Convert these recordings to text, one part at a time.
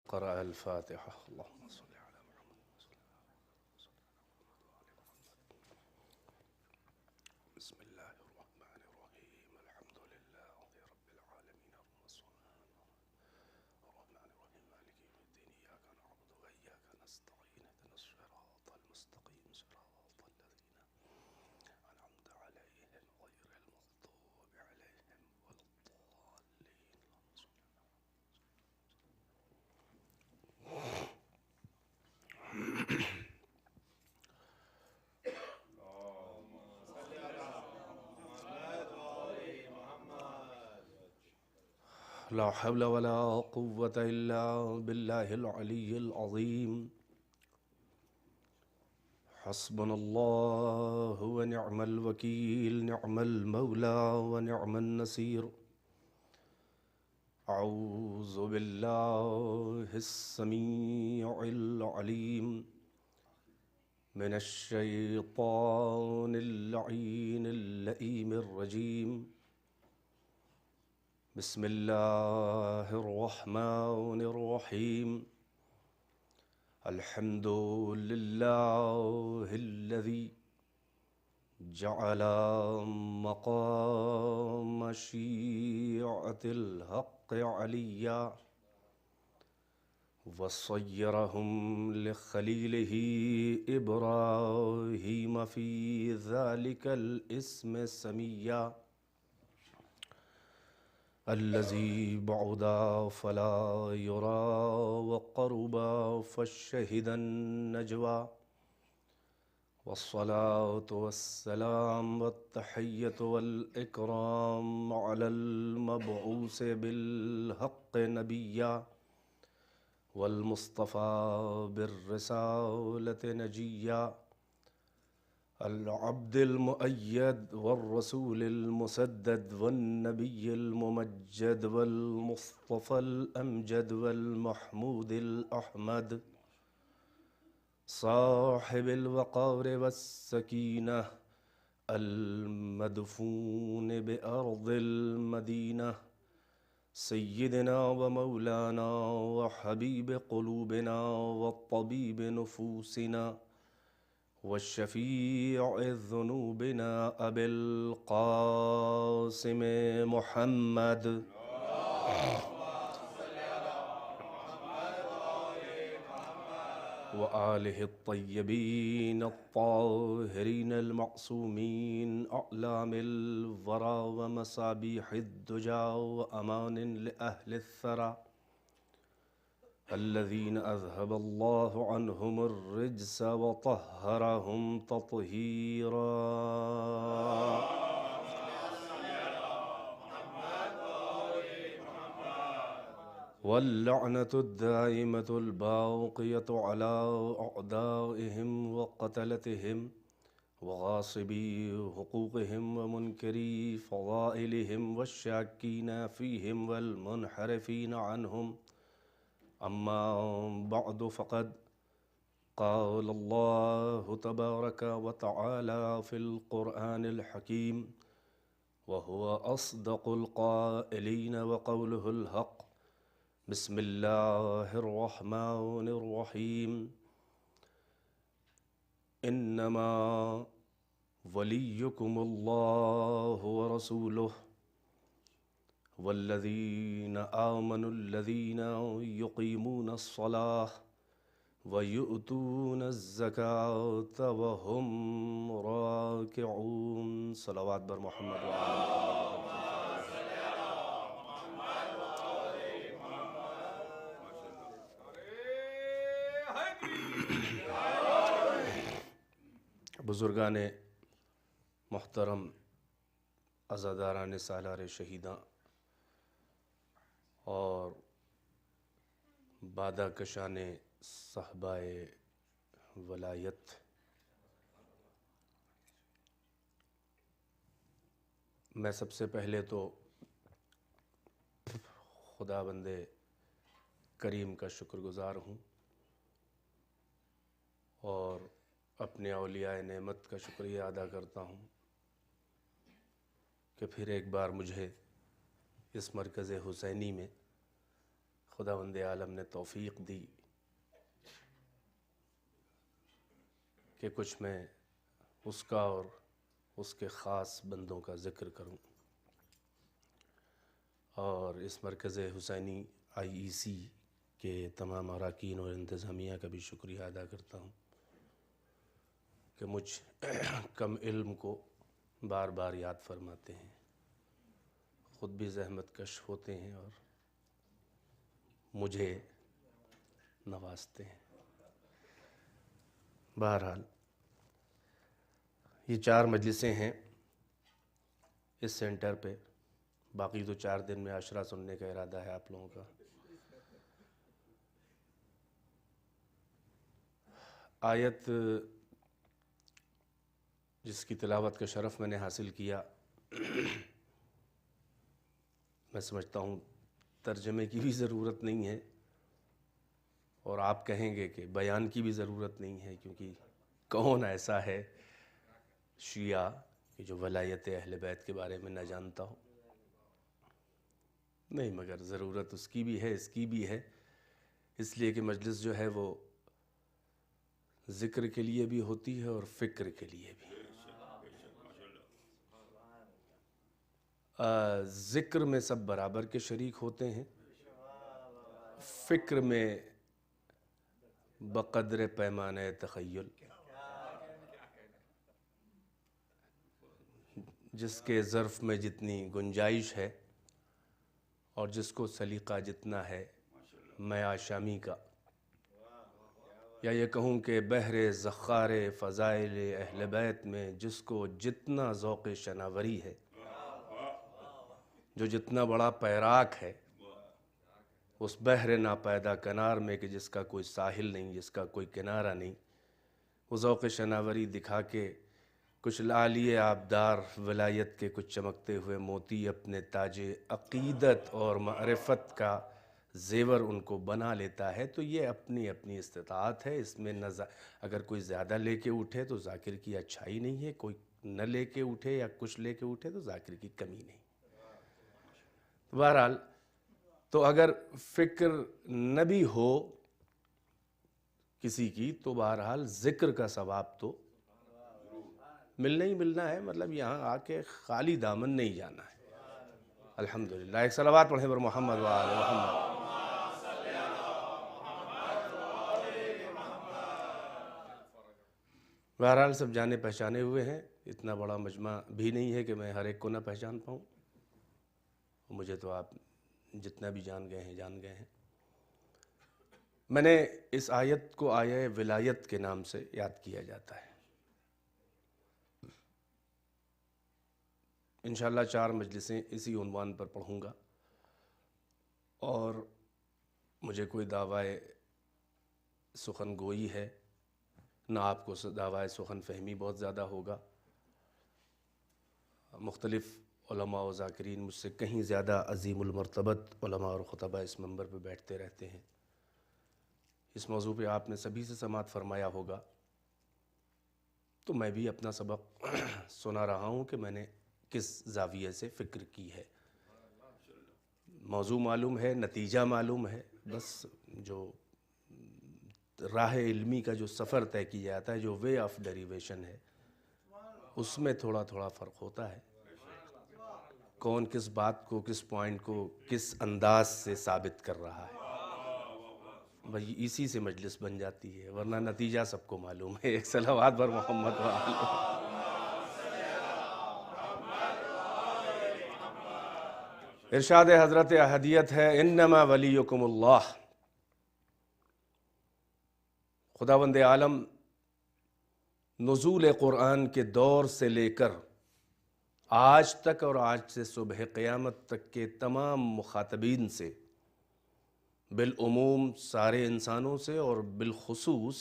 قرأ الفاتحة. اللهم صل على محمد. بسم الله الرحمن الرحيم. الحمد لله رب العالمين الرحمن الرحيم مالك يوم الدين. إياك نعبد وإياك نستعين. اهدنا الصراط المستقيم صراط الذين أنعمت عليهم غير المغضوب عليهم ولا الضالين. لا حول ولا قوة إلا بالله العلي العظيم. حسبنا الله ونعم الوكيل، نعم المولى ونعم النصير. أعوذ بالله السميع العليم من الشيطان اللعين اللئيم الرجيم. بسم الله الرحمن الرحيم. الحمد لله الذي جعل مقام شيعة الحق عليا وصيرهم لخليله إبراهيم في ذلك الاسم سميا. الذي بعد فلا يرى وقرب فالشهد النجوى. والصلاة والسلام والتحية والإكرام على المبعوث بالحق نبيا والمصطفى بالرسالة نجيا. العبد المؤيد والرسول المسدد والنبي الممجد والمصطفى الأمجد والمحمود الأحمد صاحب الوقار والسكينة المدفون بأرض المدينة. سيدنا ومولانا وحبيب قلوبنا والطبيب نفوسنا والشفيع ذنوبنا أبي القاسم محمد وآله الطيبين الطاهرين المعصومين أعلام الورى ومصابيح الدجى وأمان لأهل الثرى الذين أذهب الله عنهم الرجس وطهرهم تطهيرا. واللعنة الدائمة الباقية على أعدائهم وقتلتهم وغاصبي حقوقهم ومنكري فضائلهم والشاكين فيهم والمنحرفين عنهم. أما بعد فقد قال الله تبارك وتعالى في القرآن الحكيم وهو أصدق القائلين وقوله الحق. بسم الله الرحمن الرحيم. إنما وليكم الله ورسوله والذين آمنوا الذين يقيمون الصلاة ويؤتون الزكاة وهم راكعون. صلوات بر محمد بزرگان محترم، عزاداران سالار شہیداں اور بادہ کشان صحبہ ولایت، میں سب سے پہلے تو خدا بند کریم کا شکر گزار ہوں اور اپنے اولیاء نعمت کا شکریہ ادا کرتا ہوں کہ پھر ایک بار مجھے اس مرکز حسینی میں خداوند عالم نے توفیق دی کہ کچھ میں اس کا اور اس کے خاص بندوں کا ذکر کروں، اور اس مرکز حسینی IEC کے تمام اراکین اور انتظامیہ کا بھی شکریہ ادا کرتا ہوں کہ مجھ کم علم کو بار بار یاد فرماتے ہیں، خود بھی زحمت کش ہوتے ہیں اور مجھے نوازتے ہیں۔ بہرحال یہ 4 مجلسیں ہیں اس سینٹر پہ، باقی تو 4 دن میں عشرہ سننے کا ارادہ ہے آپ لوگوں کا۔ آیت جس کی تلاوت کا شرف میں نے حاصل کیا، میں سمجھتا ہوں ترجمے کی بھی ضرورت نہیں ہے، اور آپ کہیں گے کہ بیان کی بھی ضرورت نہیں ہے، کیونکہ کون ایسا ہے شیعہ کہ جو ولایت اہل بیت کے بارے میں نہ جانتا ہو؟ نہیں، مگر ضرورت اس کی بھی ہے، اس کی بھی ہے، اس لیے کہ مجلس جو ہے وہ ذکر کے لیے بھی ہوتی ہے اور فکر کے لیے بھی۔ ذکر میں سب برابر کے شریک ہوتے ہیں، فکر میں بقدر پیمانہ تخیل، جس کے ظرف میں جتنی گنجائش ہے اور جس کو سلیقہ جتنا ہے میاں شامی کا، یا یہ کہوں کہ بحر ذخار فضائل اہل بیت میں جس کو جتنا ذوق شناوری ہے، جو جتنا بڑا پیراک ہے اس بحر ناپیدا کنار میں کہ جس کا کوئی ساحل نہیں، جس کا کوئی کنارہ نہیں، وہ ذوق شناوری دکھا کے کچھ لالی آبدار ولایت کے کچھ چمکتے ہوئے موتی اپنے تاج عقیدت اور معرفت کا زیور ان کو بنا لیتا ہے، تو یہ اپنی اپنی استطاعت ہے۔ اس میں اگر کوئی زیادہ لے کے اٹھے تو ذاکر کی اچھائی نہیں ہے، کوئی نہ لے کے اٹھے یا کچھ لے کے اٹھے تو ذاکر کی کمی نہیں۔ بہرحال تو اگر فکر نہ بھی ہو کسی کی تو بہرحال ذکر کا ثواب تو ملنا ہی ملنا ہے، مطلب یہاں آ کے خالی دامن نہیں جانا ہے۔ الحمدللہ، ایک صلوات پڑھیں پر محمد وآل محمد۔ بہرحال سب جانے پہچانے ہوئے ہیں، اتنا بڑا مجمع بھی نہیں ہے کہ میں ہر ایک کو نہ پہچان پاؤں، مجھے تو آپ جتنا بھی جان گئے ہیں۔ میں نے اس آیت کو آیہ ولایت کے نام سے یاد کیا جاتا ہے۔ انشاءاللہ 4 مجلسیں اسی عنوان پر پڑھوں گا، اور مجھے کوئی دعویٰ سخن گوئی ہے نہ آپ کو دعویٰ سخن فہمی بہت زیادہ ہوگا۔ مختلف علماء و ذاکرین مجھ سے کہیں زیادہ عظیم المرتبت علماء اور خطبہ اس منبر پہ بیٹھتے رہتے ہیں۔ اس موضوع پہ آپ نے سبھی سے سماعت فرمایا ہوگا، تو میں بھی اپنا سبق سنا رہا ہوں کہ میں نے کس زاویے سے فکر کی ہے۔ موضوع معلوم ہے، نتیجہ معلوم ہے، بس جو راہ علمی کا جو سفر طے کیا جاتا ہے، جو وے آف ڈیریویشن ہے، اس میں تھوڑا تھوڑا فرق ہوتا ہے۔ کون کس بات کو، کس پوائنٹ کو کس انداز سے ثابت کر رہا ہے، بھئی اسی سے مجلس بن جاتی ہے، ورنہ نتیجہ سب کو معلوم ہے۔ ایک صلوات پر محمد وآل محمد۔ ارشاد حضرت احدیت ہے، انما ولیکم اللہ۔ خداوند عالم نزول قرآن کے دور سے لے کر آج تک اور آج سے صبح قیامت تک کے تمام مخاطبین سے، بالعموم سارے انسانوں سے اور بالخصوص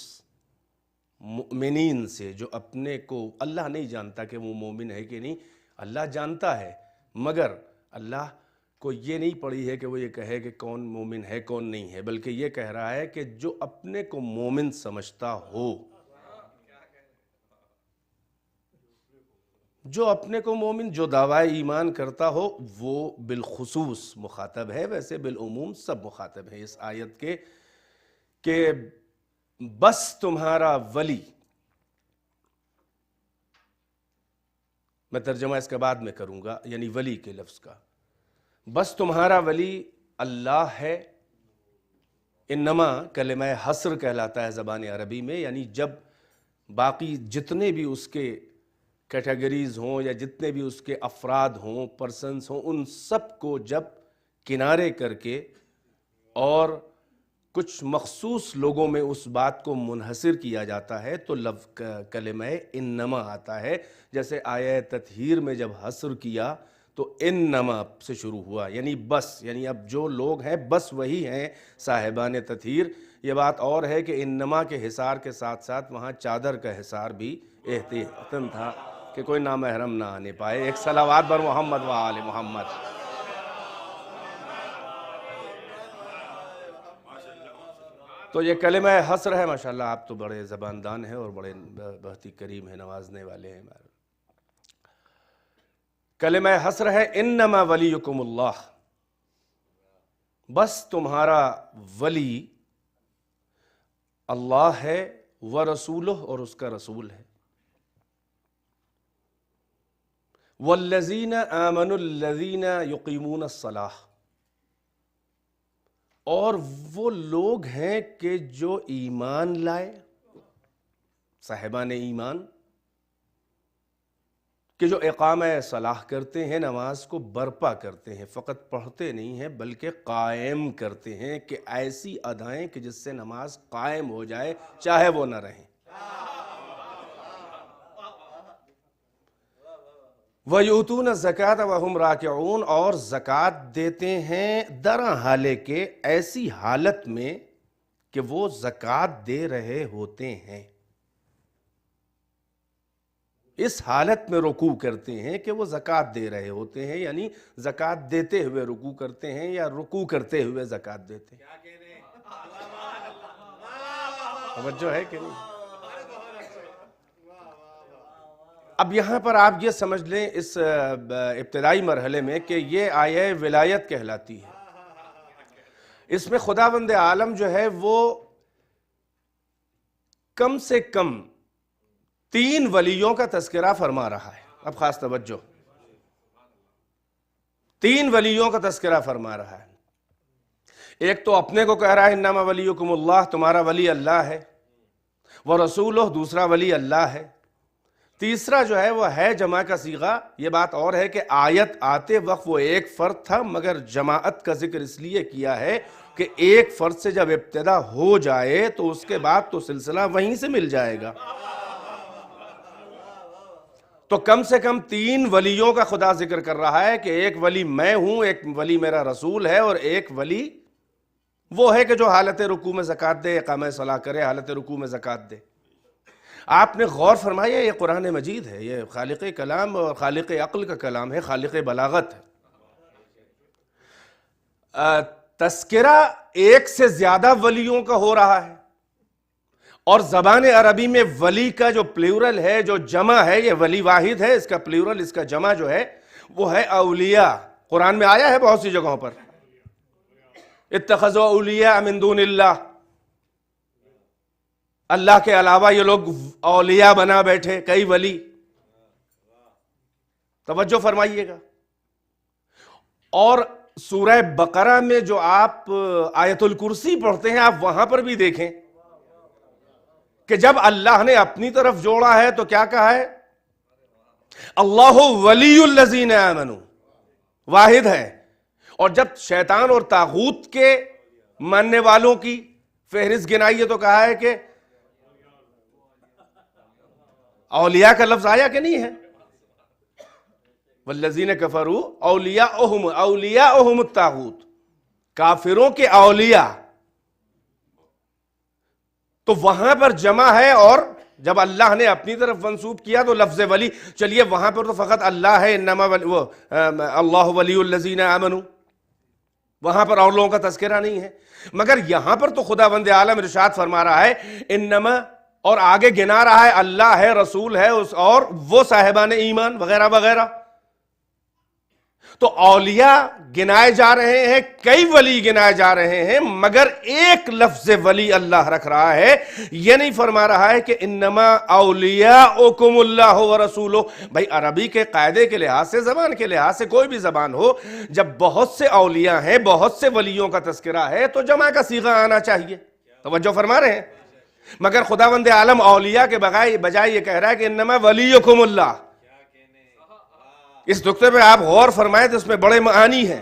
مؤمنین سے، جو اپنے کو اللہ نہیں جانتا کہ وہ مومن ہے کہ نہیں، اللہ جانتا ہے، مگر اللہ کو یہ نہیں پڑی ہے کہ وہ یہ کہے کہ کون مومن ہے کون نہیں ہے، بلکہ یہ کہہ رہا ہے کہ جو اپنے کو مومن سمجھتا ہو، جو اپنے کو مومن جو دعوی ایمان کرتا ہو وہ بالخصوص مخاطب ہے، ویسے بالعموم سب مخاطب ہیں اس آیت کے، کہ بس تمہارا ولی، میں ترجمہ اس کے بعد میں کروں گا، یعنی ولی کے لفظ کا، بس تمہارا ولی اللہ ہے۔ انما کلمہ حصر کہلاتا ہے زبان عربی میں، یعنی جب باقی جتنے بھی اس کے کیٹیگریز ہوں یا جتنے بھی اس کے افراد ہوں، پرسنز ہوں، ان سب کو جب کنارے کر کے اور کچھ مخصوص لوگوں میں اس بات کو منحصر کیا جاتا ہے تو لفظ کلمہ انما آتا ہے۔ جیسے آیہ تطہیر میں جب حصر کیا تو انما سے شروع ہوا، یعنی بس، یعنی اب جو لوگ ہیں بس وہی ہیں صاحبان تطہیر۔ یہ بات اور ہے کہ انما کے حصار کے ساتھ ساتھ وہاں چادر کا حصار بھی احتیاطاً تھا کہ کوئی نامحرم نہ آنے پائے۔ ایک صلوات بر محمد و آل محمد۔ تو یہ کلمہ حصر ہے۔ ماشاءاللہ آپ تو بڑے زباندان ہیں اور بڑے بہت ہی کریم ہیں، نوازنے والے ہیں۔ کلمہ حصر ہے انما ولیکم اللہ، بس تمہارا ولی اللہ ہے، ورسولہ اور اس کا رسول ہے، والذین آمنوا الذین یقیمون الصلاۃ، اور وہ لوگ ہیں کہ جو ایمان لائے، صاحبان ایمان، کہ جو اقامہ صلاح کرتے ہیں، نماز کو برپا کرتے ہیں، فقط پڑھتے نہیں ہیں بلکہ قائم کرتے ہیں، کہ ایسی ادائیں کہ جس سے نماز قائم ہو جائے چاہے وہ نہ رہیں۔ وَيُؤْتُونَ الزَّكَاةَ وَهُمْ رَاكِعُونَ، اور زکوٰۃ دیتے ہیں درا حالے کے، ایسی حالت میں کہ وہ زکوٰۃ دے رہے ہوتے ہیں، اس حالت میں رکوع کرتے ہیں کہ وہ زکوٰۃ دے رہے ہوتے ہیں، یعنی زکوٰۃ دیتے ہوئے رکوع کرتے ہیں یا رکوع کرتے ہوئے زکوٰۃ دیتے ہیں۔ توجہ ہے کہ نہیں؟ اب یہاں پر آپ یہ سمجھ لیں اس ابتدائی مرحلے میں کہ یہ آیہ ولایت کہلاتی ہے۔ اس میں خداوند عالم جو ہے وہ کم سے کم 3 ولیوں کا تذکرہ فرما رہا ہے۔ اب خاص توجہ، 3 ولیوں کا تذکرہ فرما رہا ہے۔ ایک تو اپنے کو کہہ رہا ہے انما ولیکم اللہ، تمہارا ولی اللہ ہے، ورسولہ، دوسرا ولی اللہ ہے، تیسرا جو ہے وہ ہے جمع کا صیغہ۔ یہ بات اور ہے کہ آیت آتے وقت وہ ایک فرد تھا، مگر جماعت کا ذکر اس لیے کیا ہے کہ ایک فرد سے جب ابتدا ہو جائے تو اس کے بعد تو سلسلہ وہیں سے مل جائے گا۔ تو کم سے کم 3 ولیوں کا خدا ذکر کر رہا ہے کہ ایک ولی میں ہوں، ایک ولی میرا رسول ہے، اور ایک ولی وہ ہے کہ جو حالت رکوع میں زکوٰۃ دے، اقامہ صلاح کرے، حالت رکوع میں زکوٰۃ دے۔ آپ نے غور فرمایا، یہ قرآن مجید ہے، یہ خالق کلام اور خالق عقل کا کلام ہے، خالق بلاغت ہے۔ تذکرہ ایک سے زیادہ ولیوں کا ہو رہا ہے، اور زبان عربی میں ولی کا جو پلیورل ہے، جو جمع ہے، یہ ولی واحد ہے، اس کا پلیورل، اس کا جمع جو ہے وہ ہے اولیاء۔ قرآن میں آیا ہے بہت سی جگہوں پر، اتخذوا اولیاء من دون اللہ، اللہ کے علاوہ یہ لوگ اولیاء بنا بیٹھے، کئی ولی۔ توجہ فرمائیے گا۔ اور سورہ بقرہ میں جو آپ آیت الکرسی پڑھتے ہیں، آپ وہاں پر بھی دیکھیں کہ جب اللہ نے اپنی طرف جوڑا ہے تو کیا کہا ہے؟ اللہ ولی الذین آمنوا، واحد ہے۔ اور جب شیطان اور طاغوت کے ماننے والوں کی فہرست گنائی ہے تو کہا ہے کہ اولیاء کا لفظ آیا کہ نہیں ہے؟ والذین کفروا اولیاءہم الطاغوت، کافروں کے اولیاء۔ تو وہاں پر جمع ہے، اور جب اللہ نے اپنی طرف منسوب کیا تو لفظ ولی، چلیے وہاں پر تو فقط اللہ ہے، انما اللہ ولی الذین آمنوا، وہاں پر اور لوگوں کا تذکرہ نہیں ہے۔ مگر یہاں پر تو خداوند عالم ارشاد فرما رہا ہے انما اور آگے گنا رہا ہے اللہ ہے، رسول ہے، اور وہ صاحبان ایمان وغیرہ وغیرہ. تو اولیاء گنائے جا رہے ہیں، کئی ولی گنائے جا رہے ہیں، مگر ایک لفظ ولی اللہ رکھ رہا ہے. یہ نہیں فرما رہا ہے کہ انما اولیاؤکم اللہ ورسولہ. بھائی عربی کے قاعدے کے لحاظ سے، زبان کے لحاظ سے، کوئی بھی زبان ہو، جب بہت سے اولیاء ہیں، بہت سے ولیوں کا تذکرہ ہے، تو جمع کا صیغہ آنا چاہیے. توجہ فرما رہے ہیں. مگر خداوند عالم اولیاء کے بجائے یہ کہہ رہا ہے کہ انما ولیکم اللہ. اس نقطے پہ آپ غور فرمائیں تو اس میں بڑے معانی ہیں.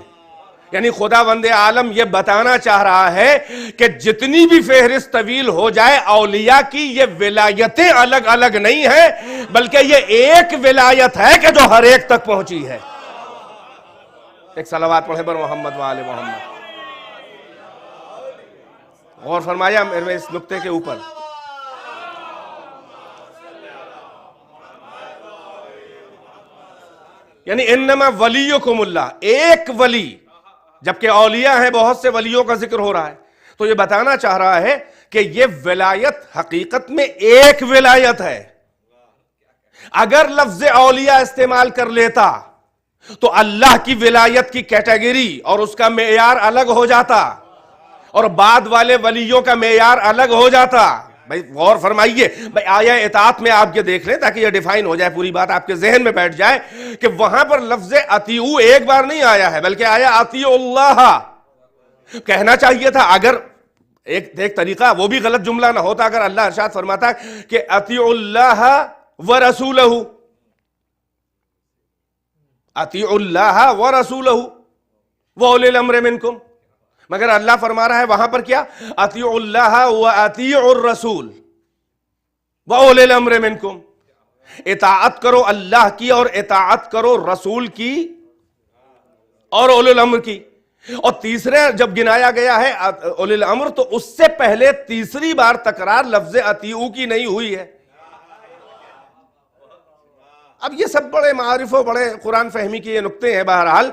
یعنی خداوند عالم یہ بتانا چاہ رہا ہے کہ جتنی بھی فہرست طویل ہو جائے اولیاء کی، یہ ولایتیں الگ الگ نہیں ہیں، بلکہ یہ ایک ولایت ہے کہ جو ہر ایک تک پہنچی ہے. ایک صلوات پڑھیں بر محمد وآل محمد. غور فرمایا میرے اس نقطے کے اوپر. یعنی انما ولیکم اللہ، ایک ولی، جبکہ اولیاء ہیں، بہت سے ولیوں کا ذکر ہو رہا ہے. تو یہ بتانا چاہ رہا ہے کہ یہ ولایت حقیقت میں ایک ولایت ہے. اگر لفظ اولیاء استعمال کر لیتا تو اللہ کی ولایت کی کیٹیگری اور اس کا معیار الگ ہو جاتا، اور بعد والے ولیوں کا معیار الگ ہو جاتا. بھائی غور فرمائیے. بھائی آیہ اطاعت میں آپ یہ دیکھ لیں تاکہ یہ ڈیفائن ہو جائے، پوری بات آپ کے ذہن میں بیٹھ جائے کہ وہاں پر لفظ اطیعو ایک بار نہیں آیا ہے، بلکہ آیا اطیعوا اللہ. کہنا چاہیے تھا، اگر ایک طریقہ، وہ بھی غلط جملہ نہ ہوتا اگر اللہ ارشاد فرماتا کہ اطیعوا اللہ ورسولہ، اطیعوا اللہ ورسولہ واولی الامر منکم. مگر اللہ فرما رہا ہے وہاں پر کیا؟ اطیعوا اللہ واطیعوا الرسول واولی الامر منکم. اطاعت کرو اللہ کی اور اطاعت کرو رسول کی اور اولی الامر کی. اور تیسرے جب گنایا گیا ہے اولی الامر، تو اس سے پہلے تیسری بار تکرار لفظ اطیعو کی نہیں ہوئی ہے. اب یہ سب بڑے معارف و بڑے قرآن فہمی کے یہ نقطے ہیں. بہرحال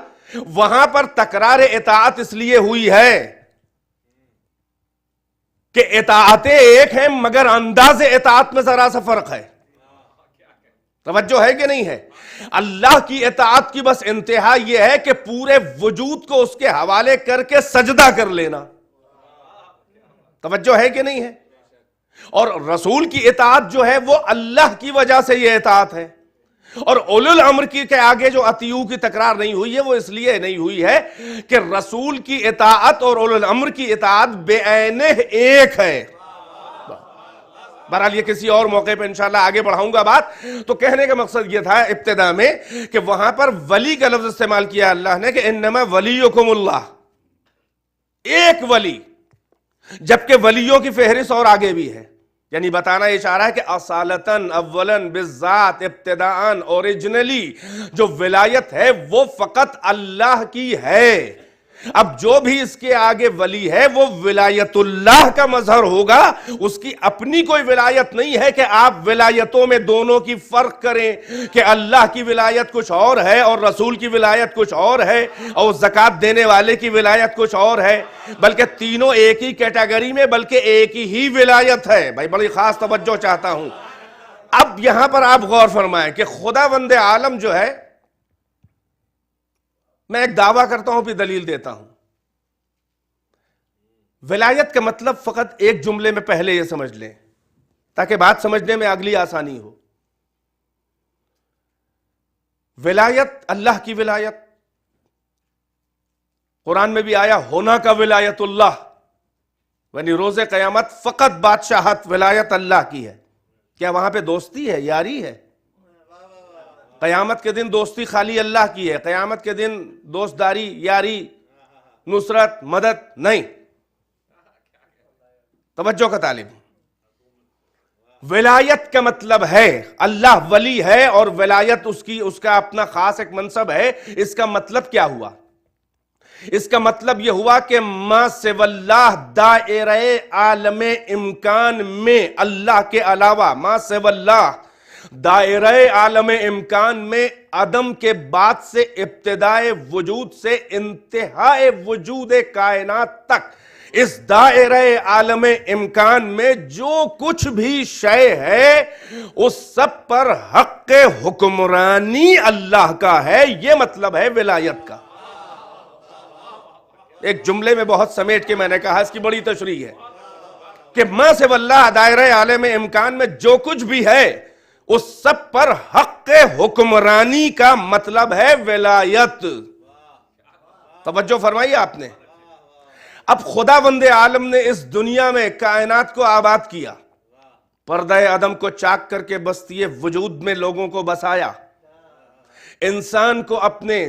وہاں پر تکرار اطاعت اس لیے ہوئی ہے کہ اطاعتیں ایک ہیں، مگر انداز اطاعت میں ذرا سا فرق ہے. توجہ ہے کہ نہیں ہے؟ اللہ کی اطاعت کی بس انتہا یہ ہے کہ پورے وجود کو اس کے حوالے کر کے سجدہ کر لینا. توجہ ہے کہ نہیں ہے؟ اور رسول کی اطاعت جو ہے وہ اللہ کی وجہ سے یہ اطاعت ہے. اور اولی الامر کی کے آگے جو اطیعو کی تکرار نہیں ہوئی ہے، وہ اس لیے نہیں ہوئی ہے کہ رسول کی اطاعت اور اولی الامر کی اطاعت بے عینہ ایک ہے. بہرحال یہ کسی اور موقع پہ انشاءاللہ آگے بڑھاؤں گا بات. تو کہنے کا مقصد یہ تھا ابتدا میں کہ وہاں پر ولی کا لفظ استعمال کیا اللہ نے کہ انما ولیکم اللہ، ایک ولی، جبکہ ولیوں کی فہرست اور آگے بھی ہے. یعنی بتانا یہ چاہ رہا ہے کہ اصالتاً، اولاً، بالذات، ابتداءً، اوریجنلی جو ولایت ہے وہ فقط اللہ کی ہے. اب جو بھی اس کے آگے ولی ہے وہ ولایت اللہ کا مظہر ہوگا، اس کی اپنی کوئی ولایت نہیں ہے کہ آپ ولایتوں میں دونوں کی فرق کریں کہ اللہ کی ولایت کچھ اور ہے اور رسول کی ولایت کچھ اور ہے اور زکوٰۃ دینے والے کی ولایت کچھ اور ہے، بلکہ تینوں ایک ہی کیٹیگری میں، بلکہ ایک ہی ولایت ہے. بھائی بڑی خاص توجہ چاہتا ہوں. اب یہاں پر آپ غور فرمائیں کہ خداوند عالم جو ہے، میں ایک دعویٰ کرتا ہوں پھر دلیل دیتا ہوں. ولایت کا مطلب فقط ایک جملے میں پہلے یہ سمجھ لیں تاکہ بات سمجھنے میں اگلی آسانی ہو. ولایت، اللہ کی ولایت، قرآن میں بھی آیا ہونا کا ولایت اللہ، یعنی روز قیامت فقط بادشاہت ولایت اللہ کی ہے. کیا وہاں پہ دوستی ہے، یاری ہے؟ قیامت کے دن دوستی خالی اللہ کی ہے. قیامت کے دن دوست داری، یاری، نصرت، مدد نہیں. توجہ کا طالب. ولایت کا مطلب ہے اللہ ولی ہے اور ولایت اس کا اپنا خاص ایک منصب ہے. اس کا مطلب کیا ہوا؟ اس کا مطلب یہ ہوا کہ ما سوی اللہ دائرہ عالم امکان میں اللہ کے علاوہ، ما سوی اللہ دائرہ عالم امکان میں عدم کے بعد سے ابتدائے وجود سے انتہائے وجود کائنات تک اس دائرہ عالم امکان میں جو کچھ بھی شے ہے اس سب پر حق حکمرانی اللہ کا ہے. یہ مطلب ہے ولایت کا. ایک جملے میں بہت سمیٹ کے میں نے کہا، اس کی بڑی تشریح ہے کہ ما سے واللہ دائرہ عالم امکان میں جو کچھ بھی ہے اس سب پر حق حکمرانی کا مطلب ہے ولایت. توجہ فرمائی آپ نے. اب خداوند عالم نے اس دنیا میں کائنات کو آباد کیا، پردہ عدم کو چاک کر کے بستی وجود میں لوگوں کو بسایا، انسان کو اپنے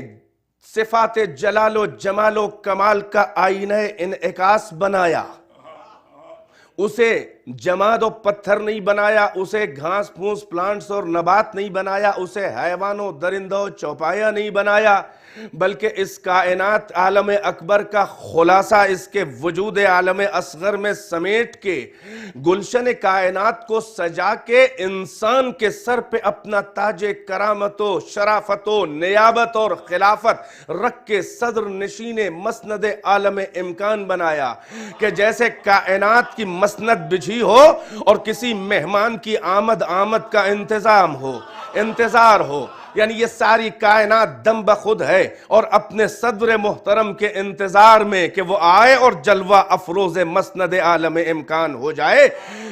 صفات جلال و جمال و کمال کا آئینہ انعکاس بنایا، اسے جماد و پتھر نہیں بنایا، اسے گھاس پھوس پلانٹس اور نبات نہیں بنایا، اسے حیوان و درندہ و چوپایا نہیں بنایا، بلکہ اس کائنات عالم اکبر کا خلاصہ اس کے وجود عالم اصغر میں سمیٹ کے گلشن کائنات کو سجا کے انسان کے سر پہ اپنا تاج کرامت و شرافت و نیابت اور خلافت رکھ کے صدر نشین مسند عالم امکان بنایا کہ جیسے کائنات کی مسند بچھی ہو اور کسی مہمان کی آمد کا انتظار ہو، یعنی یہ ساری کائنات دم بخود ہے اور اپنے صدر محترم کے انتظار میں کہ وہ آئے اور جلوہ افروز مسند عالم امکان ہو جائے.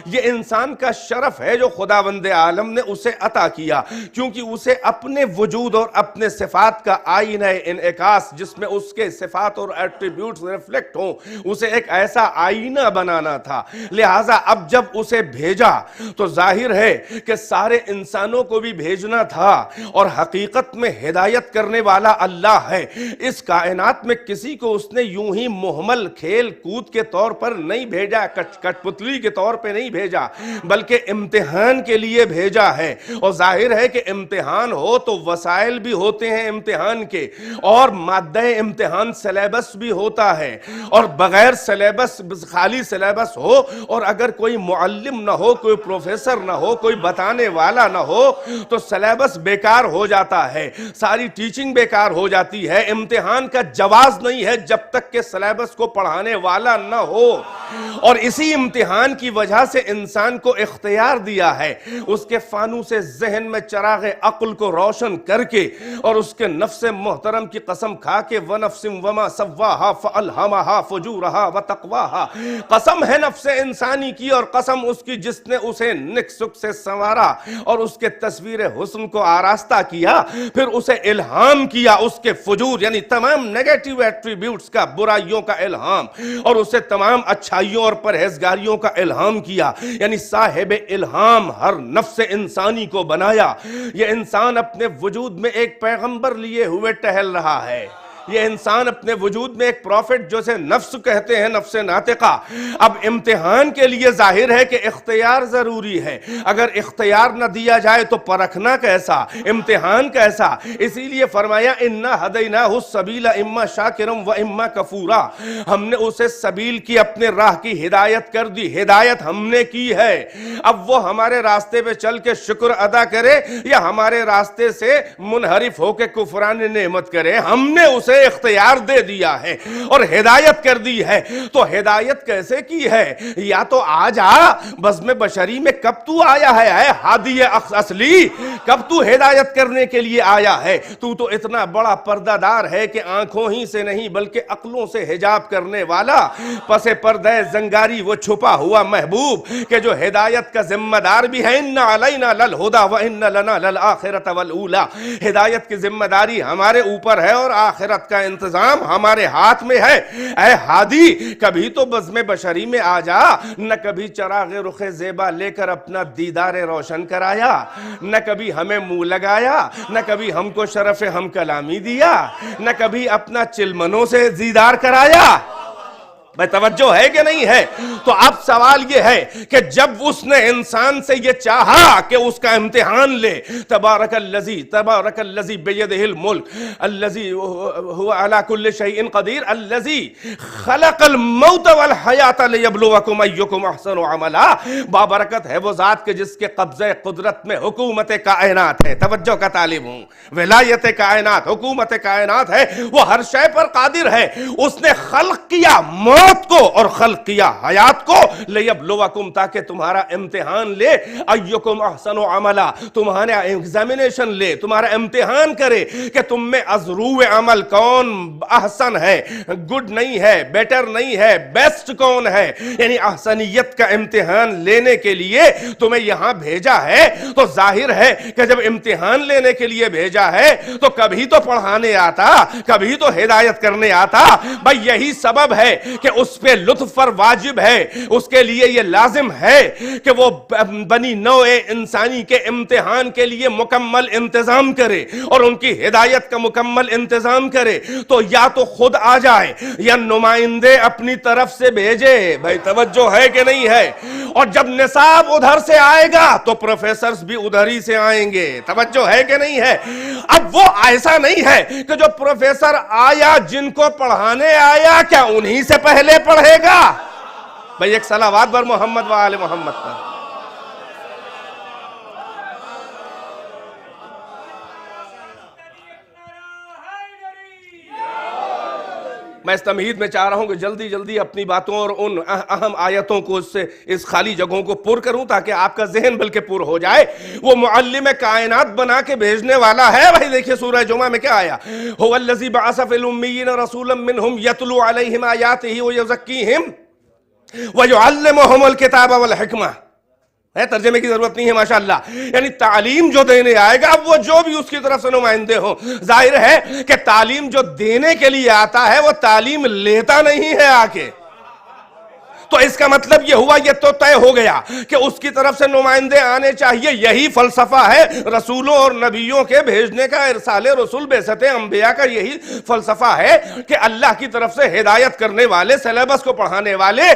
یہ انسان کا شرف ہے جو خداوند عالم نے اسے عطا کیا، کیونکہ اسے اپنے وجود اور اپنے صفات کا آئینہ انعکاس جس میں اس کے صفات اور ایٹریبیوٹس ریفلیکٹ ہوں، اسے ایک ایسا آئینہ بنانا تھا. لہٰذا اب جب اسے بھیجا تو ظاہر ہے کہ سارے انسانوں کو بھی بھیجنا تھا، اور حقیقت میں ہدایت کرنے والا اللہ ہے. اس کائنات میں کسی کو اس نے یوں ہی محمل کھیل کود کے طور پر نہیں بھیجا، کٹ پتلی کے طور پہ نہیں بھیجا، بلکہ امتحان کے لیے بھیجا ہے. اور ظاہر ہے کہ امتحان ہو تو وسائل بھی ہوتے ہیں امتحان کے، اور مادہ امتحان سلیبس بھی ہوتا ہے، اور بغیر سلیبس خالی سلیبس ہو اور اگر کوئی معلم نہ ہو، کوئی پروفیسر نہ ہو، کوئی بتانے والا نہ ہو تو سلیبس بیکار ہو جاتا ہے، ساری ٹیچنگ بیکار ہو جاتی ہے. امتحان کا جواز نہیں ہے جب تک کہ سلیبس کو پڑھانے والا نہ ہو. اور اسی امتحان کی وجہ سے انسان کو اختیار دیا ہے، اس کے فانوس ذہن میں چراغ عقل کو روشن کر کے اور اس کے نفس محترم کی قسم کھا کے وَنَفْسٍ وَمَا سَوَّاهَا فَأَلْهَمَهَا فُجُورَهَا وَتَقْوَاهَا، قسم ہے نفس انسانی کی اور قسم اس کی جس نے اسے نک سک سے سنوارا اور اس کے تصویر حسن کو آراستہ کیا، پھر اسے الہام کیا اس کے فجور یعنی تمام نیگیٹو ایٹریبیوٹس کا، برائیوں کا الہام، اور اسے تمام اچھائیوں اور پرہیزگاریوں کا الہام کیا، یعنی صاحب الہام ہر نفس انسانی کو بنایا. یہ انسان اپنے وجود میں ایک پیغمبر لیے ہوئے ٹہل رہا ہے. یہ انسان اپنے وجود میں ایک پروفٹ جسے نفس کہتے ہیں، نفس ناطقہ. اب امتحان کے لیے ظاہر ہے کہ اختیار ضروری ہے. اگر اختیار نہ دیا جائے تو پرکھنا کیسا، امتحان کیسا؟ اسی لیے فرمایا اِنَّا هَدَيْنَاهُ السَّبِيلَ إِمَّا شَاكِرًا وَإِمَّا كَفُورًا. ہم نے اسے سبیل کی، اپنے راہ کی ہدایت کر دی، ہدایت ہم نے کی ہے. اب وہ ہمارے راستے پہ چل کے شکر ادا کرے یا ہمارے راستے سے منحرف ہو کے کفران نعمت کرے، ہم نے اسے اختیار دے دیا ہے اور ہدایت کر دی ہے. تو ہدایت کیسے کی ہے؟ یا تو آ جا بزم بشری میں، کب تو آیا ہے اے ہادی اصلی؟ کب تو ہدایت کرنے کے لیے آیا ہے؟ تو اتنا بڑا پردہ دار ہے کہ آنکھوں ہی سے نہیں بلکہ عقلوں سے حجاب کرنے والا، پس پردہ زنگاری وہ چھپا ہوا محبوب کہ جو ہدایت کا ذمہ دار بھی ہے. اِنَّ عَلَيْنَا لَلْهُدَى وَإِنَّ لَنَا لَلْآخِرَةَ وَالْأُولَى. ہدایت کی ذمہ داری ہمارے اوپر ہے اور آخرت کا انتظام ہمارے ہاتھ میں ہے. اے ہادی، کبھی تو بزم بشری میں آ جا، نہ کبھی چراغ رخ زیبا لے کر اپنا دیدار روشن کرایا، نہ کبھی ہمیں منہ لگایا، نہ کبھی ہم کو شرف ہم کلامی دیا، نہ کبھی اپنا چلمنوں سے دیدار کرایا. بھائی توجہ ہے کہ نہیں ہے؟ تو اب سوال یہ ہے کہ جب اس نے انسان سے یہ چاہا کہ اس کا امتحان لے، تبارک الذی بیدہ الملک الذی هو علی کل شیء قدیر الذی خلق الموت والحیات لیبلوکم ایکم احسن عملا. بابرکت ہے وہ ذات کے جس کے قبضہ قدرت میں حکومت کائنات ہے. توجہ کا طالب ہوں. ولایت کائنات، حکومت کائنات ہے. وہ ہر شے پر قادر ہے. اس نے خلق کیا، موت موت کو اور خلق کیا حیات کو، لیبلوکم تاکہ تمہارا امتحان لے، ایکم احسن عملا تمہارا ایگزامینیشن لے، تمہارا امتحان کرے کہ تم میں ازرو عمل کون احسن ہے، گڈ نہیں ہے، بیٹر نہیں ہے، بیسٹ کون ہے. یعنی احسنیت کا امتحان لینے کے لیے تمہیں یہاں بھیجا ہے. تو ظاہر ہے کہ جب امتحان لینے کے لیے بھیجا ہے تو کبھی تو پڑھانے آتا، کبھی تو ہدایت کرنے آتا. بھائی یہی سبب ہے کہ اس پہ لطف پر واجب ہے، اس کے لیے یہ لازم ہے کہ وہ بنی نوع انسانی کے امتحان کے لیے مکمل انتظام کرے اور ان کی ہدایت کا مکمل انتظام کرے. تو یا تو خود آ جائے یا نمائندے اپنی طرف سے بھیجے. بھائی توجہ ہے کہ نہیں ہے؟ اور جب نصاب ادھر سے آئے گا تو پروفیسرز بھی ادھر ہی سے آئیں گے. توجہ ہے کہ نہیں ہے؟ اب وہ ایسا نہیں ہے کہ جو پروفیسر آیا جن کو پڑھانے آیا کیا انہی سے پہلے پڑھے گا؟ بھئی ایک صلوات بر محمد و آل محمد پر. میں اس تمہید میں چاہ رہا ہوں کہ جلدی جلدی اپنی باتوں اور ان اہم آیتوں کو اس خالی جگہوں کو پر کروں تاکہ آپ کا ذہن بلکہ پر ہو جائے. وہ معلم کائنات بنا کے بھیجنے والا ہے. بھائی دیکھیے سورہ جمعہ میں کیا آیا؟ هو الذی بعث فی الامیین رسولا منہم یتلو علیہم آیاتہ ویزکیہم ویعلمہم الکتاب والحکمہ. ترجمے کی ضرورت نہیں ہے ماشاءاللہ. یعنی تعلیم جو دینے آئے گا اب وہ جو بھی اس کی طرف سے نمائندے ہوں، ظاہر ہے کہ تعلیم جو دینے کے لیے آتا ہے وہ تعلیم لیتا نہیں ہے آ کے. تو اس کا مطلب یہ ہوا، یہ تو طے ہو گیا کہ اس کی طرف سے نمائندے آنے چاہیے. یہی فلسفہ ہے رسولوں اور نبیوں کے بھیجنے کا، ارسال رسول بعثت انبیاء کا یہی فلسفہ ہے کہ اللہ کی طرف سے ہدایت کرنے والے، سلیبس کو پڑھانے والے،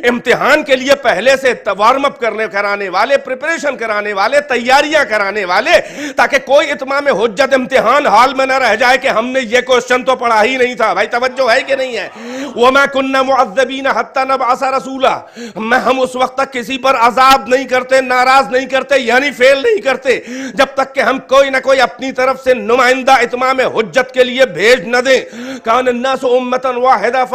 امتحان کے لیے پہلے سے وارم اپ کرانے والے، پریپریشن کرانے والے، تیاریاں کرانے والے، تاکہ کوئی اتمام حجت امتحان حال میں نہ رہ جائے کہ ہم نے یہ کوسچن تو پڑھا ہی نہیں تھا. بھائی توجہ ہے کہ نہیں ہے؟ وَمَا كُنَّا مُعَذَّبِينَ حَتَّى نَبْعَثَ رَسُولًا. ہم اس وقت تک کسی پر عذاب نہیں کرتے، ناراض نہیں کرتے، یعنی فیل نہیں کرتے جب تک کہ ہم کوئی نہ کوئی اپنی طرف سے نمائندہ اتمام حجت کے لیے بھیج نہ دیں. كان الناس أمة واحدة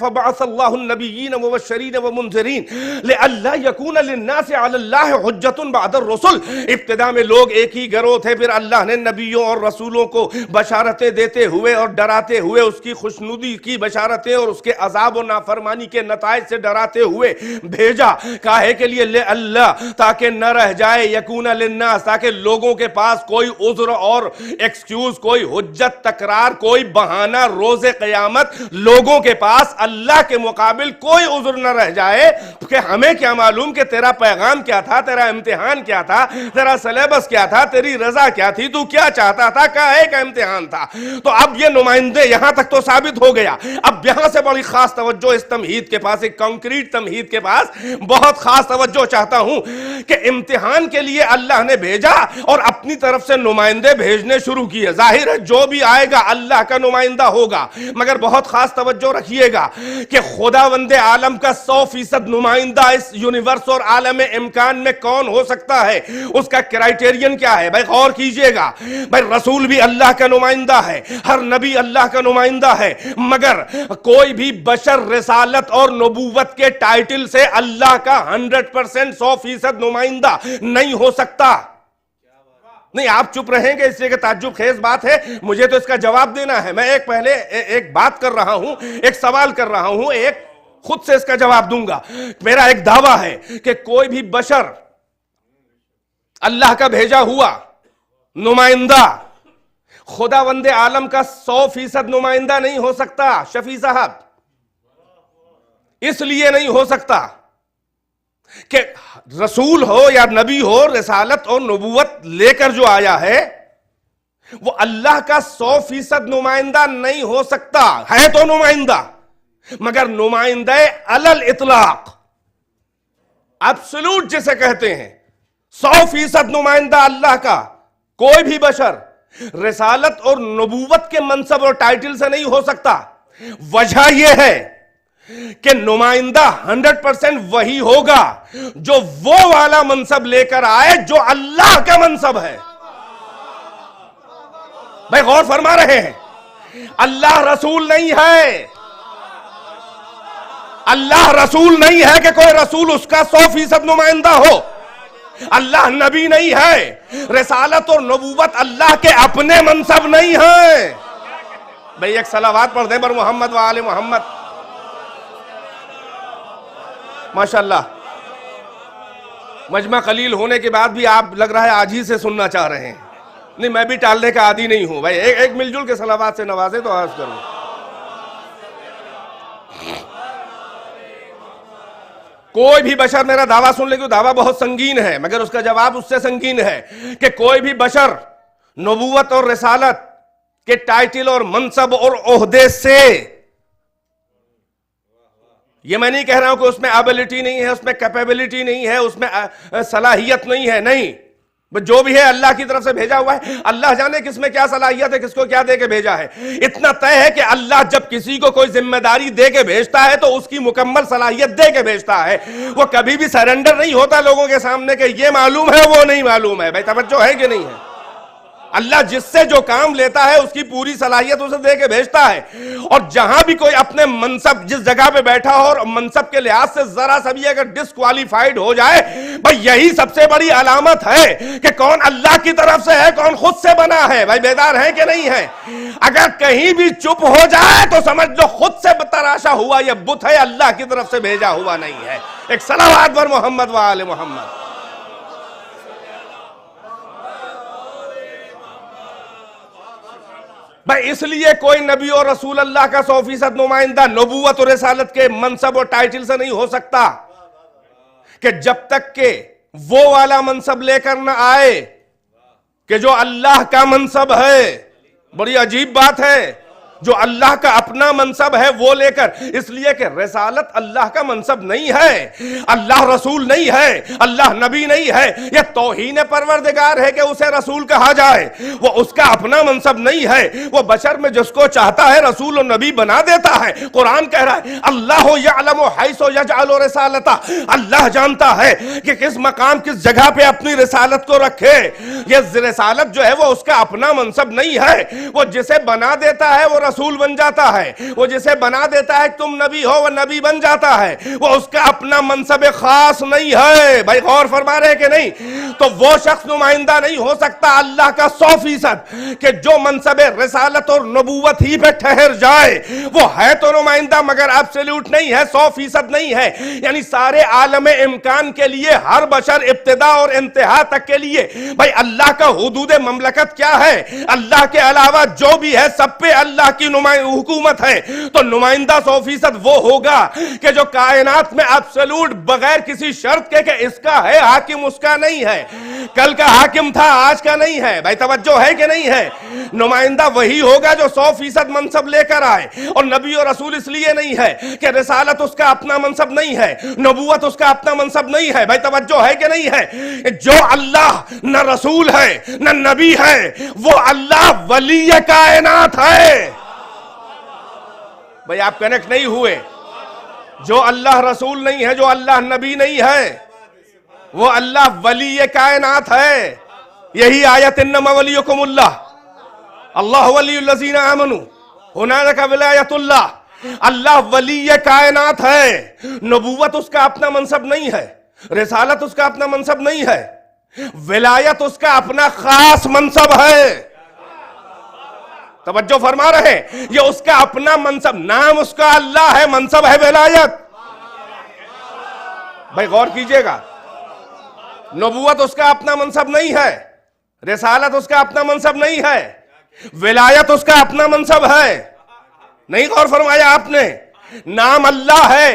فبعث الله النبيين مبشرين ومنذرين لئلا يكون للناس على الله حجة بعد الرسل. ابتدا میں لوگ ایک ہی گروہ تھے، پھر اللہ نے نبیوں اور رسولوں کو بشارتیں دیتے ہوئے اور ڈراتے ہوئے اس کی خوشنودی کی بشارتیں اور اس کے عذاب و نافرمانی کے نتائج سے ڈراتے ہوئے بھیجا. کاہے کے لیے؟ لے اللہ، تاکہ نہ رہ جائے، یکون للناس، تاکہ لوگوں کے پاس کوئی عذر اور ایکسکیوز، کوئی حجت، تکرار، کوئی بہانہ روز قیامت لوگوں کے پاس اللہ کے مقابل کوئی عذر نہ رہ جائے کہ ہمیں کیا معلوم کہ تیرا پیغام کیا تھا، تیرا امتحان کیا تھا، تیرا سلیبس کیا تھا، تیری رضا کیا تھی، تو کیا چاہتا تھا، کاہے کا امتحان تھا. تو اب یہ نمائندے یہاں تک تو ثابت ہو گیا. اب یہاں سے بڑی خاص توجہ اس تمہید کے پاس، ایک کنکریٹ تمہید کے پاس بہت خاص توجہ چاہتا ہوں کہ امتحان کے لیے اللہ نے بھیجا اور اپنی طرف سے نمائندے بھیجنے شروع کیے. ظاہر ہے جو بھی آئے گا اللہ کا نمائندہ ہوگا، مگر بہت خاص توجہ رکھیے گا کہ خداوند عالم کا 100% نمائندہ اس یونیورس اور عالم امکان میں کون ہو سکتا ہے، اس کا کرائٹیرین کیا ہے. بھائی غور کیجئے گا، بھائی رسول بھی اللہ کا نمائندہ ہے، ہر نبی اللہ کا نمائندہ ہے، مگر کوئی بھی بشر رسالت اور نبوت کے ٹائٹل سے اللہ کا 100% 100% نمائندہ نہیں ہو سکتا. نہیں آپ چپ رہیں گے اس لیے کہ تعجب خیز بات ہے، مجھے تو اس کا جواب دینا ہے. میں ایک بات کر رہا ہوں، ایک سوال کر رہا ہوں، ایک خود سے اس کا جواب دوں گا. میرا ایک دعویٰ ہے کہ کوئی بھی بشر اللہ کا بھیجا ہوا نمائندہ خداوند عالم کا 100% نمائندہ نہیں ہو سکتا. شفیع صاحب، اس لیے نہیں ہو سکتا کہ رسول ہو یا نبی ہو، رسالت اور نبوت لے کر جو آیا ہے وہ اللہ کا 100% نمائندہ نہیں ہو سکتا. ہے تو نمائندہ، مگر نمائندہ علی الاطلاق، ایبسولوٹ جسے کہتے ہیں، 100% نمائندہ اللہ کا کوئی بھی بشر رسالت اور نبوت کے منصب اور ٹائٹل سے نہیں ہو سکتا. وجہ یہ ہے کہ نمائندہ 100% وہی ہوگا جو وہ والا منصب لے کر آئے جو اللہ کا منصب ہے. بھائی غور فرما رہے ہیں؟ اللہ رسول نہیں ہے، اللہ رسول نہیں ہے کہ کوئی رسول اس کا 100% نمائندہ ہو. اللہ نبی نہیں ہے. رسالت اور نبوت اللہ کے اپنے منصب نہیں ہیں. بھئی ایک صلوات پڑھ دیں بر محمد و آل محمد. ماشاءاللہ مجمع قلیل ہونے کے بعد بھی آپ لگ رہا ہے آج ہی سے سننا چاہ رہے ہیں. نہیں میں بھی ٹالنے کا عادی نہیں ہوں بھائی. ایک مل جل کے صلوات سے نوازے تو عرض کروں. کوئی بھی بشر میرا دعویٰ سن لے کہ دعویٰ بہت سنگین ہے، مگر اس کا جواب اس سے سنگین ہے کہ کوئی بھی بشر نبوت اور رسالت کے ٹائٹل اور منصب اور عہدے سے، یہ میں نہیں کہہ رہا ہوں کہ اس میں ایبلٹی نہیں ہے، اس میں کیپیبلٹی نہیں ہے، اس میں صلاحیت نہیں ہے، نہیں، جو بھی ہے اللہ کی طرف سے بھیجا ہوا ہے. اللہ جانے کس میں کیا صلاحیت ہے، کس کو کیا دے کے بھیجا ہے. اتنا طے ہے کہ اللہ جب کسی کو کوئی ذمہ داری دے کے بھیجتا ہے تو اس کی مکمل صلاحیت دے کے بھیجتا ہے. وہ کبھی بھی سرنڈر نہیں ہوتا لوگوں کے سامنے کہ یہ معلوم ہے وہ نہیں معلوم ہے. بھائی توجہ ہے کہ نہیں ہے؟ اللہ جس سے جو کام لیتا ہے اس کی پوری صلاحیت اسے دے کے بھیجتا ہے. اور جہاں بھی کوئی اپنے منصب جس جگہ پہ بیٹھا ہو اور منصب کے لحاظ سے ذرا سا بھی اگر ڈسکوالیفائیڈ ہو جائے، بھائی یہی سب سے بڑی علامت ہے کہ کون اللہ کی طرف سے ہے، کون خود سے بنا ہے. بھائی بیدار ہے کہ نہیں ہے؟ اگر کہیں بھی چپ ہو جائے تو سمجھ لو خود سے تراشا ہوا یہ بت ہے، اللہ کی طرف سے بھیجا ہوا نہیں ہے. ایک صلوات پر محمد و آل محمد. بھائی اس لیے کوئی نبی اور رسول اللہ کا 100% نمائندہ نبوت اور رسالت کے منصب اور ٹائٹل سے نہیں ہو سکتا کہ جب تک کہ وہ والا منصب لے کر نہ آئے کہ جو اللہ کا منصب ہے. بڑی عجیب بات ہے، جو اللہ کا اپنا منصب ہے وہ لے کر. اس لیے کہ رسالت اللہ کا منصب نہیں ہے، اللہ رسول نہیں ہے، اللہ نبی نہیں ہے. یہ توہین پروردگار ہے کہ اسے رسول کہا جائے. وہ اس کا اپنا منصب نہیں ہے. وہ بشر میں جس کو چاہتا ہے رسول و نبی بنا دیتا ہے. قرآن کہہ رہا ہے اللہ یعلم حیث یجعل رسالتہ. اللہ جانتا ہے کہ کس مقام کس جگہ پہ اپنی رسالت کو رکھے. یہ رسالت جو ہے وہ اس کا اپنا منصب نہیں ہے. وہ جسے بنا دیتا ہے وہ رسول بن جاتا ہے. وہ جسے بنا دیتا ہے تم نبی ہو وہ نبی بن جاتا ہے. وہ اس کا اپنا منصب خاص نہیں ہے. بھائی غور فرما رہے کہ نہیں؟ تو وہ شخص نمائندہ نہیں ہو سکتا اللہ کا 100% کہ جو منصب رسالت اور نبوت ہی پہ ٹھہر جائے. وہ ہے تو نمائندہ مگر ایبسلیوٹ نہیں ہے، 100% نہیں ہے. یعنی سارے عالم امکان کے لیے، ہر بشر ابتدا اور انتہا تک کے لیے. بھائی اللہ کا حدود مملکت کیا ہے؟ اللہ کے علاوہ جو بھی ہے سب پہ اللہ کی حکومت ہے. تو نمائندہ 100% وہ ہوگا کہ جو کائنات میں ایبسولوٹ بغیر کسی شرط کے کہ اس کا ہے حاکم اس کا نہیں ہے، کل کا حاکم تھا آج کا نہیں ہے. بھائی توجہ ہے کہ نہیں ہے؟ نمائندہ وہی ہوگا جو 100% منصب لے کر آئے. اور نبی اور رسول اس لیے نہیں ہے کہ رسالت اس کا اپنا منصب نہیں ہے، نبوت اس کا اپنا منصب نہیں ہے. بھائی توجہ ہے کہ نہیں ہے؟ جو اللہ نہ رسول ہے نہ نبی ہے وہ اللہ ولی کائنات ہے. بھئی آپ کنیکٹ نہیں ہوئے. جو اللہ رسول نہیں ہے، جو اللہ نبی نہیں ہے، وہ اللہ ولی کائنات ہے. یہی آیت انما ولیکم اللہ اللہ ولی الذین آمنوا ہنالک ولایت اللہ. اللہ ولی کائنات ہے. نبوت اس کا اپنا منصب نہیں ہے، رسالت اس کا اپنا منصب نہیں ہے، ولایت اس کا اپنا خاص منصب ہے. توجہ فرما رہے؟ یہ اس کا اپنا منصب، نام اس کا اللہ ہے، منصب ہے ولایت. بھائی غور کیجئے گا، نبوت اس کا اپنا منصب نہیں ہے، رسالت اس کا اپنا منصب نہیں ہے، ولایت اس کا اپنا منصب ہے. نہیں غور فرمایا آپ نے؟ نام اللہ ہے،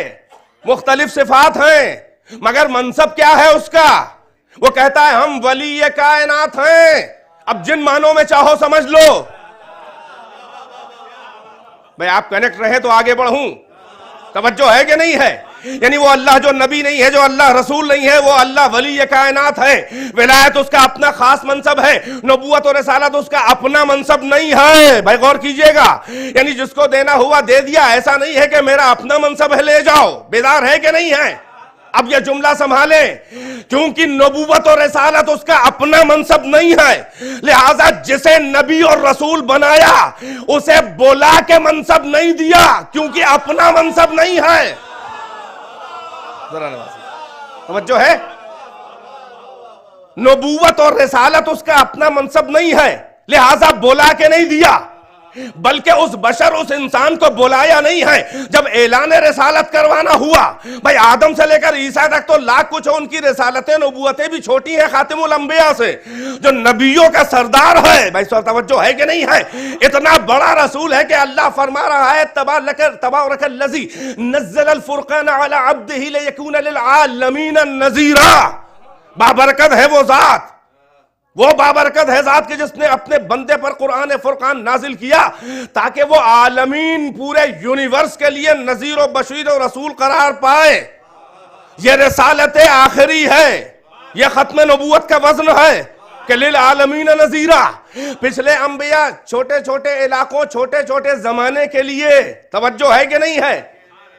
مختلف صفات ہیں، مگر منصب کیا ہے اس کا؟ وہ کہتا ہے ہم ولی کائنات ہیں. اب جن معنوں میں چاہو سمجھ لو. بھئی آپ کنیکٹ رہے تو آگے بڑھوں. توجہ ہے کہ نہیں ہے؟ یعنی وہ اللہ جو نبی نہیں ہے، جو اللہ رسول نہیں ہے، وہ اللہ ولی کائنات ہے. ولایت اس کا اپنا خاص منصب ہے، نبوت اور رسالت اس کا اپنا منصب نہیں ہے. بھائی غور کیجئے گا، یعنی جس کو دینا ہوا دے دیا. ایسا نہیں ہے کہ میرا اپنا منصب ہے لے جاؤ. بیدار ہے کہ نہیں ہے؟ اب یہ جملہ سنبھالیں، کیونکہ نبوت اور رسالت اس کا اپنا منصب نہیں ہے، لہذا جسے نبی اور رسول بنایا اسے بولا کے منصب نہیں دیا، کیونکہ اپنا منصب نہیں ہے. ذرا نوازی توجہ ہے. نبوت اور رسالت اس کا اپنا منصب نہیں ہے، لہذا بولا کے نہیں دیا، بلکہ اس بشر اس انسان کو بلایا نہیں ہے. جب اعلان رسالت کروانا ہوا، بھائی آدم سے لے کر عیسیٰ تک تو لاکھ کچھ ان کی رسالتیں نبوتیں بھی چھوٹی ہیں خاتم الانبیاء سے. جو نبیوں کا سردار ہے، بھائی سب توجہ ہے کہ نہیں ہے، اتنا بڑا رسول ہے کہ اللہ فرما رہا ہے تبارک الذی نزل الفرقان علی عبدہ لیکون للعالمین نذیرا. بابرکت ہے وہ ذات، وہ بابرکت ہے ذات کہ جس نے اپنے بندے پر قرآن فرقان نازل کیا تاکہ وہ عالمین پورے یونیورس کے لیے نذیر و بشیر و رسول قرار پائے. یہ رسالت آخری ہے، یہ ختم نبوت کا وزن ہے کہ للعالمین نذیرا. پچھلے انبیاء چھوٹے چھوٹے علاقوں چھوٹے چھوٹے زمانے کے لیے، توجہ ہے کہ نہیں ہے،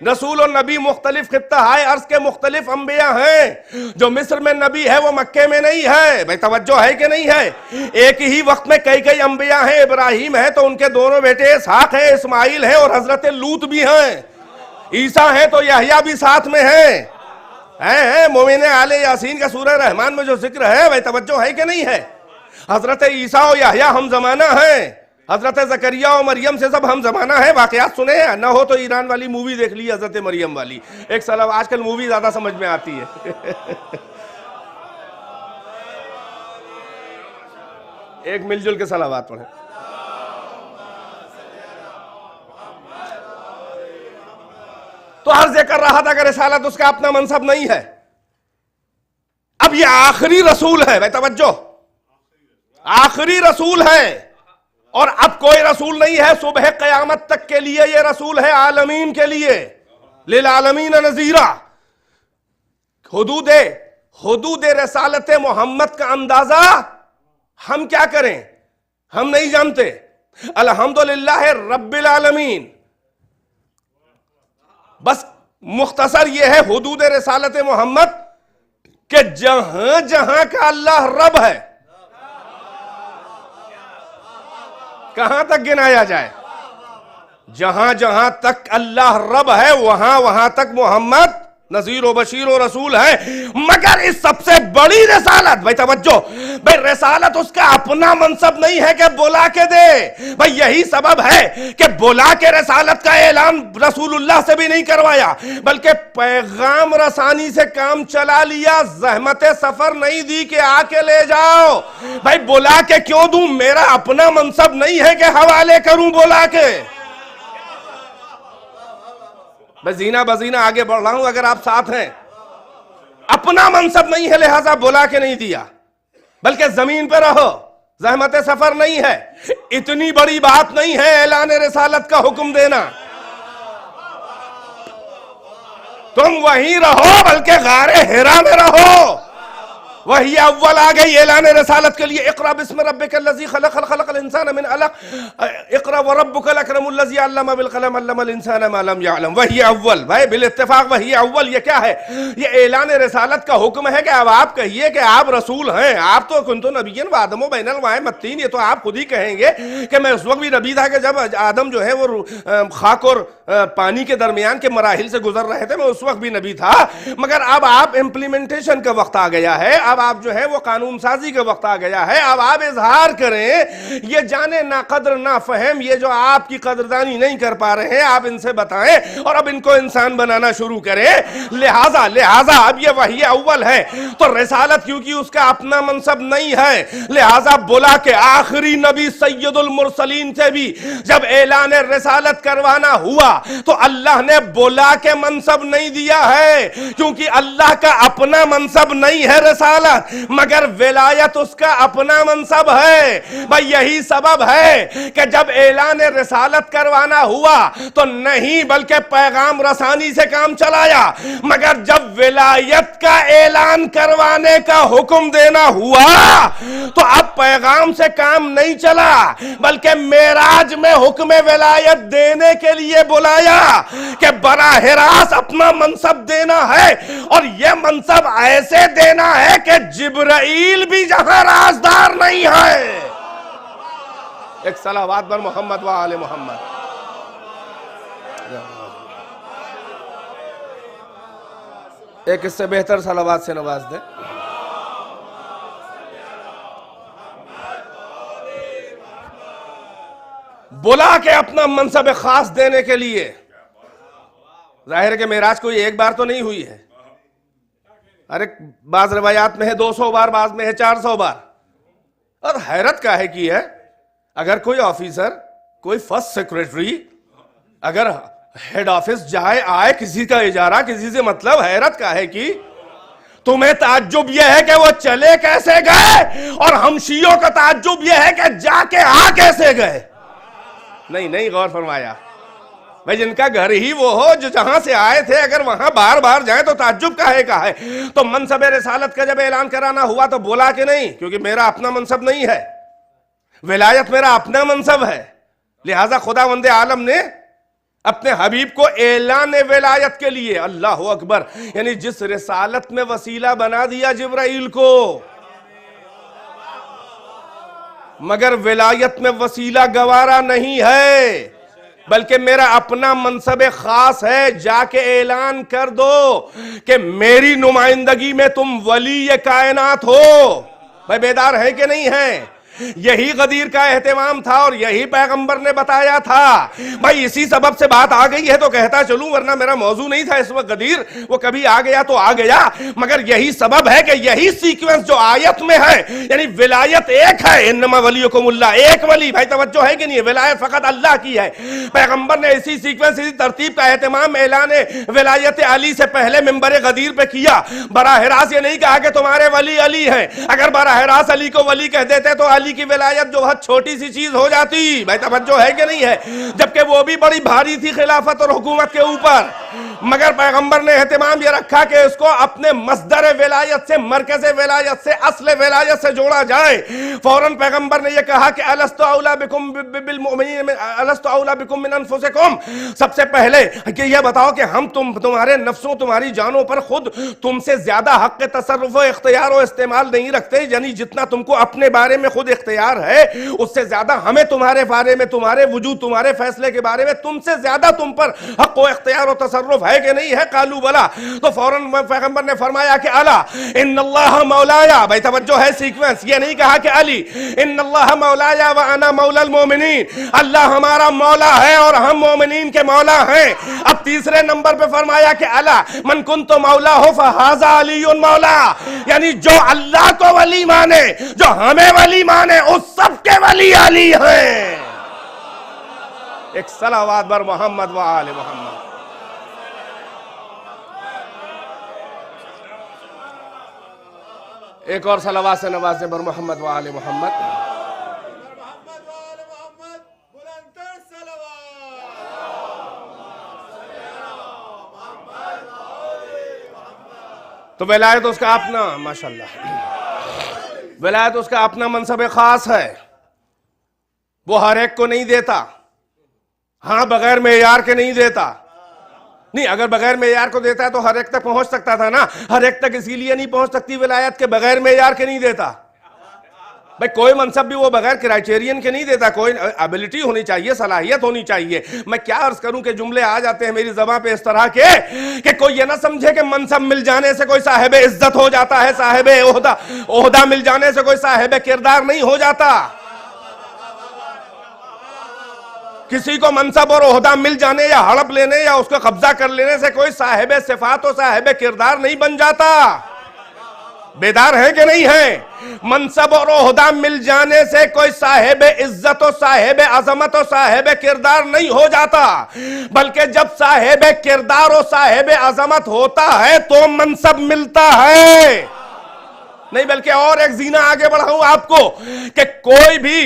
رسول و نبی مختلف خطہ ہائے عرض کے مختلف انبیاء ہیں. جو مصر میں نبی ہے وہ مکے میں نہیں ہے، بھئی توجہ ہے کہ نہیں ہے. ایک ہی وقت میں کئی انبیاء ہیں. ابراہیم ہے تو ان کے دونوں بیٹے اسحاق ہیں، اسماعیل ہیں، اور حضرت لوط بھی ہیں. عیسیٰ ہیں تو یحییٰ بھی ساتھ میں ہیں. مومن آل یاسین کا سورہ رحمان میں جو ذکر ہے، بھئی توجہ ہے کہ نہیں ہے. حضرت عیسیٰ و یحییٰ ہم زمانہ ہیں، حضرت زکریا و مریم سے سب ہم زمانہ ہے. واقعات سنے ہیں، نہ ہو تو ایران والی مووی دیکھ لی حضرت مریم والی. ایک سلام، آج کل مووی زیادہ سمجھ میں آتی ہے. ایک مل جل کے صلوات پڑھیں. تو عرض یہ کر رہا تھا کہ رسالت اس کا اپنا منصب نہیں ہے. اب یہ آخری رسول ہے، بھائی توجہ، آخری رسول ہے، اور اب کوئی رسول نہیں ہے صبح قیامت تک کے لیے. یہ رسول ہے عالمین کے لیے، للعالمین نذیرا. حدود رسالت محمد کا اندازہ ہم کیا کریں، ہم نہیں جانتے. الحمدللہ رب العالمین. بس مختصر یہ ہے حدود رسالت محمد کہ جہاں جہاں کا اللہ رب ہے، کہاں تک گنایا جائے، جہاں جہاں تک اللہ رب ہے وہاں وہاں تک محمد نذیر و بشیر و رسول ہے. مگر اس سب سے بڑی رسالت، بھائی توجہ، بھائی رسالت اس کا اپنا منصب نہیں ہے کہ بلا کے دے. بھائی یہی سبب ہے کہ بلا کے رسالت کا اعلان رسول اللہ سے بھی نہیں کروایا، بلکہ پیغام رسانی سے کام چلا لیا. زحمت سفر نہیں دی کہ آ کے لے جاؤ. بھائی بلا کے کیوں دوں، میرا اپنا منصب نہیں ہے کہ حوالے کروں بلا کے. بزینہ بزینہ آگے بڑھ رہا ہوں، اگر آپ ساتھ ہیں. اپنا منصب نہیں ہے لہذا بلا کے نہیں دیا، بلکہ زمین پہ رہو، زحمت سفر نہیں ہے. اتنی بڑی بات نہیں ہے اعلان رسالت کا حکم دینا. تم وہیں رہو، بلکہ غار حرا میں رہو. وہی اول آ گئی اعلان رسالت کے لیے. اقرأ بسم ربک الذی خلق، خلق الانسان من علق. اقرأ وربک الاکرم الذی علم بالقلم، علم الانسان ما لم یعلم. وہی اول، بھائی بالاتفاق وہی اول. یہ کیا ہے؟ یہ اعلان رسالت کا حکم ہے کہ اب آپ کہیے کہ آپ رسول ہیں. آپ تو کنت نبیا وآدم بین الماء والطین، یہ تو آپ خود ہی کہیں گے کہ میں اس وقت بھی نبی تھا کہ جب آدم جو ہے وہ خاک اور پانی کے درمیان کے مراحل سے گزر رہے تھے، میں اس وقت بھی نبی تھا. مگر اب آپ امپلیمنٹیشن کا وقت آ گیا ہے، اب آپ جو ہے وہ قانون سازی کا وقت آ گیا ہے. اب آپ اظہار کریں. یہ جانے نا قدر نا فہم، یہ جو آپ کی قدردانی نہیں کر پا رہے ہیں، آپ ان سے بتائیں اور اب ان کو انسان بنانا شروع کریں. لہذا اب یہ وحی اول ہے تو رسالت کیونکہ اس کا اپنا منصب نہیں ہے، لہذا بلا کے آخری نبی سید المرسلین سے بھی جب اعلان رسالت کروانا ہوا تو اللہ نے بلا کے منصب نہیں دیا ہے، کیونکہ اللہ کا اپنا منصب نہیں ہے رسالت، مگر ولایت اس کا اپنا منصب ہے. بھائی یہی سبب ہے کہ جب اعلان رسالت کروانا ہوا تو نہیں بلکہ پیغام رسانی سے کام چلایا، مگر جب ولایت کا اعلان کروانے کا حکم دینا ہوا تو اب پیغام سے کام نہیں چلا، بلکہ معراج میں حکم ولایت دینے کے لیے بلایا کہ براہ راست اپنا منصب دینا ہے، اور یہ منصب ایسے دینا ہے کہ جبرائیل بھی جہاں رازدار نہیں ہے. ایک صلوات بر محمد و آل محمد. ایک اس سے بہتر صلوات سے نواز دیں. بلا کے اپنا منصب خاص دینے کے لیے. ظاہر ہے کہ معراج کوئی ایک بار تو نہیں ہوئی ہے. ارے بعض روایات میں ہے 200 بار، بعض میں ہے 400 بار. اور حیرت کا ہے کی ہے، اگر کوئی آفیسر، کوئی فرسٹ سیکریٹری اگر ہیڈ آفس جائے آئے، کسی کا اجارہ کسی سے مطلب، حیرت کا ہے کہ تمہیں تعجب یہ ہے کہ وہ چلے کیسے گئے، اور ہم شیعوں کا تعجب یہ ہے کہ جا کے آ کیسے گئے. نہیں غور فرمایا. بھئی جن کا گھر ہی وہ ہو جو جہاں سے آئے تھے، اگر وہاں بار بار جائیں تو تعجب کاہے کا ہے. تو منصب رسالت کا جب اعلان کرانا ہوا تو بولا کہ نہیں، کیونکہ میرا اپنا منصب نہیں ہے، ولایت میرا اپنا منصب ہے. لہٰذا خداوند عالم نے اپنے حبیب کو اعلان ولایت کے لیے، اللہ اکبر، یعنی جس رسالت میں وسیلہ بنا دیا جبرائیل کو، مگر ولایت میں وسیلہ گوارا نہیں ہے، بلکہ میرا اپنا منصب خاص ہے. جا کے اعلان کر دو کہ میری نمائندگی میں تم ولی کائنات ہو. بھائی بیدار ہیں کہ نہیں ہیں؟ یہی غدیر کا اہتمام تھا اور یہی پیغمبر نے بتایا تھا. بھائی اسی سبب سے بات آ گئی ہے تو کہتا چلوں، ورنہ میرا موضوع نہیں تھا اس وقت غدیر، وہ کبھی آ گیا تو آ گیا. مگر یہی سبب ہے کہ یہی سیکوینس جو آیت میں ہے، یعنی ولایت ایک ہے، انما ولیکم اللہ، ایک ولی. بھائی توجہ ہے کہ نہیں؟ ولایت فقط اللہ کی ہے. پیغمبر نے اسی سیکوینس، اسی ترتیب کا اہتمام اعلان ولایت علی سے پہلے منبر غدیر پہ کیا. براہ راست یہ نہیں کہا کہ تمہارے ولی علی ہیں. اگر براہ راست علی کو ولی کہہ دیتے تو علی کی ولایت جو بہت چھوٹی سی چیز ہو جاتی. بھائی توجہ ہے کہ نہیں ہے؟ جبکہ وہ بھی بڑی بھاری تھی خلافت اور حکومت کے اوپر. مگر پیغمبر نے اہتمام یہ رکھا کہ اس کو اپنے مصدر ولایت سے، مرکز ولایت سے، اصل ولایت سے جوڑا جائے. فوراً پیغمبر نے یہ کہا کہ الست اولی بکم بالمؤمنین، الست اولی بکم من انفسکم. سب سے پہلے کہ یہ بتاؤ کہ ہم تمہارے نفسوں، تمہاری جانوں پر خود تم سے زیادہ حق تصرف و اختیار و استعمال نہیں رکھتے. یعنی جتنا تم کو اپنے بارے میں خود اختیار ہے، اس سے زیادہ ہمیں تمہارے بارے میں، تمہارے وجود، تمہارے فیصلے کے بارے میں تم سے زیادہ تم پر حق و اختیار و تصرف ہے کہ نہیں ہے؟ قالوا بلا. تو فوراً پیغمبر نے فرمایا کہ الا ان اللہ مولایا. بھائی توجہ ہے سیکوینس، یہ نہیں کہا کہ علی ان اللہ مولایا وانا مولا المومنین، اللہ ہمارا مولا ہے اور ہم مومنین کے مولا ہیں. اب تیسرے نمبر پہ فرمایا کہ الا من کنت مولا ہو فہذا علی مولا. یعنی جو اللہ کو ولی مانے، جو ہمیں ولی مانے، اس سب کے ولی علی ہیں. ایک صلوات بر محمد و آل محمد. ایک اور صلوات سے نوازیں بر محمد و آل محمد. تو ولایت اس کا اپنا، ماشاءاللہ، ولایت اس کا اپنا منصب خاص ہے. وہ ہر ایک کو نہیں دیتا. ہاں بغیر معیار کے نہیں دیتا. نہیں، اگر بغیر معیار کو دیتا ہے تو ہر ایک تک پہنچ سکتا تھا نا. ہر ایک تک اسی لیے نہیں پہنچ سکتی ولایت کے بغیر معیار کے نہیں دیتا. بھئی کوئی منصب بھی وہ بغیر کرائٹیرین کے نہیں دیتا. کوئی ابیلٹی ہونی چاہیے، صلاحیت ہونی چاہیے. میں کیا عرض کروں کہ جملے آ جاتے ہیں میری زبان پہ اس طرح کے کہ کوئی یہ نہ سمجھے کہ منصب مل جانے سے کوئی صاحب عزت ہو جاتا ہے، صاحب عہدہ مل جانے سے کوئی صاحب کردار نہیں ہو جاتا. کسی کو منصب اور عہدہ مل جانے یا ہڑپ لینے یا اس کو قبضہ کر لینے سے کوئی صاحب صفات و صاحب کردار نہیں بن جاتا. بیدار ہیں کہ نہیں ہیں؟ منصب اور عہدہ مل جانے سے کوئی صاحب عزت و صاحب عظمت و صاحب کردار نہیں ہو جاتا، بلکہ جب صاحب کردار و صاحب عظمت ہوتا ہے تو منصب ملتا ہے. نہیں بلکہ اور ایک زینہ آگے بڑھاؤں آپ کو کہ کوئی بھی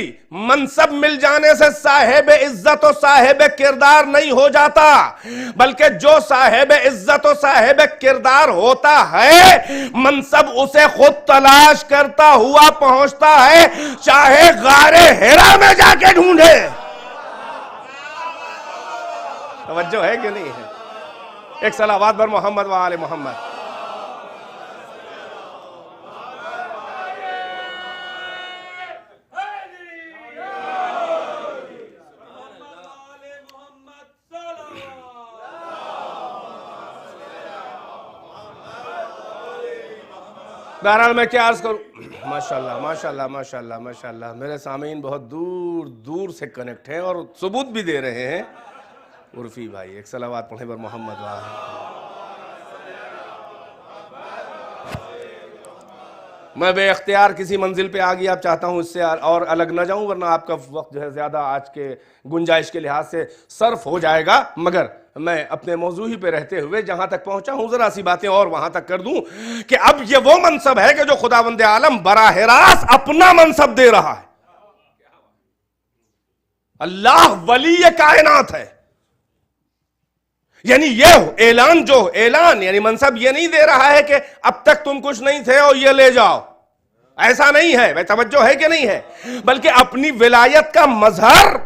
منصب مل جانے سے صاحب عزت و صاحب کردار نہیں ہو جاتا، بلکہ جو صاحب عزت و صاحب کردار ہوتا ہے منصب اسے خود تلاش کرتا ہوا پہنچتا ہے، چاہے غار حرا میں جا کے ڈھونڈے. توجہ ہے کہ نہیں ہے؟ ایک صلوات بر محمد و آل محمد. بہرحال میں کیا عرض کروں، ماشاءاللہ ماشاءاللہ ماشاءاللہ ماشاءاللہ، میرے سامعین بہت دور دور سے کنیکٹ ہیں اور ثبوت بھی دے رہے ہیں۔ عرفی بھائی ایک صلوات پڑھیں پر محمد وآلہ۔ میں بے اختیار کسی منزل پہ آ گیا، اب چاہتا ہوں اس سے اور الگ نہ جاؤں، ورنہ آپ کا وقت جو ہے زیادہ آج کے گنجائش کے لحاظ سے صرف ہو جائے گا، مگر میں اپنے موضوع ہی پہ رہتے ہوئے جہاں تک پہنچا ہوں ذرا سی باتیں اور وہاں تک کر دوں کہ اب یہ وہ منصب ہے کہ جو خداوند عالم براہ راست اپنا منصب دے رہا ہے۔ اللہ ولی کائنات ہے، یعنی یہ اعلان یعنی منصب یہ نہیں دے رہا ہے کہ اب تک تم کچھ نہیں تھے اور یہ لے جاؤ، ایسا نہیں ہے، توجہ ہے کہ نہیں ہے، بلکہ اپنی ولایت کا مظہر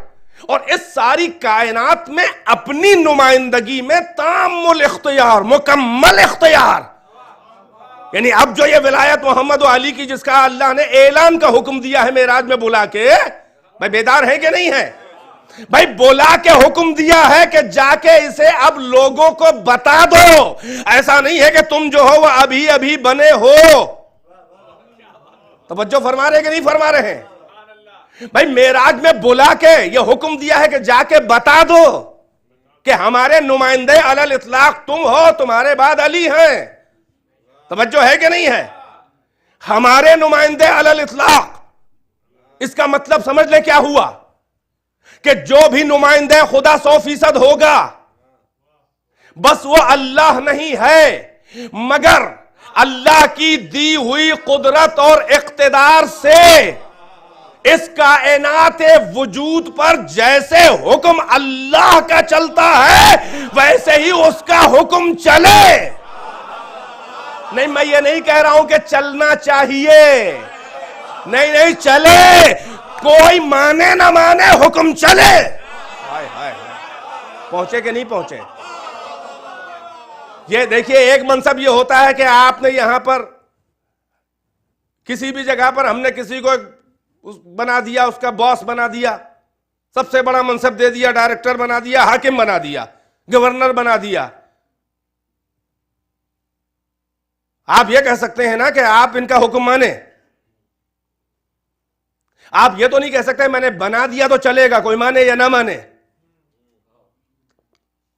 اور اس ساری کائنات میں اپنی نمائندگی میں تام الاختیار، مکمل اختیار، یعنی اب جو یہ ولایت محمد و علی کی جس کا اللہ نے اعلان کا حکم دیا ہے معراج میں بلا کے، بھائی بیدار ہے کہ نہیں ہے؟ بھائی بولا کے حکم دیا ہے کہ جا کے اسے اب لوگوں کو بتا دو، ایسا نہیں ہے کہ تم جو ہو وہ ابھی ابھی بنے ہو۔ توجہ فرما رہے کہ نہیں فرما رہے ہیں؟ بھائی معراج میں بلا کے یہ حکم دیا ہے کہ جا کے بتا دو کہ ہمارے نمائندے علی الاطلاق تم ہو، تمہارے بعد علی ہیں۔ توجہ ہے کہ نہیں ہے؟ ہمارے نمائندے علی الاطلاق، اس کا مطلب سمجھ لیں کیا ہوا کہ جو بھی نمائندہ خدا 100% ہوگا، بس وہ اللہ نہیں ہے مگر اللہ کی دی ہوئی قدرت اور اقتدار سے اس کائنات وجود پر جیسے حکم اللہ کا چلتا ہے ویسے ہی اس کا حکم چلے۔ نہیں، میں یہ نہیں کہہ رہا ہوں کہ چلنا چاہیے، نہیں چلے، کوئی مانے نہ مانے حکم چلے۔ پہنچے کہ نہیں پہنچے؟ یہ دیکھیے ایک منصب یہ ہوتا ہے کہ آپ نے یہاں پر کسی بھی جگہ پر ہم نے کسی کو بنا دیا، اس کا باس بنا دیا، سب سے بڑا منصب دے دیا، ڈائریکٹر بنا دیا، حاکم بنا دیا، گورنر بنا دیا۔ آپ یہ کہہ سکتے ہیں نا کہ آپ ان کا حکم مانیں، آپ یہ تو نہیں کہہ سکتے میں نے بنا دیا تو چلے گا، کوئی مانے یا نہ مانے۔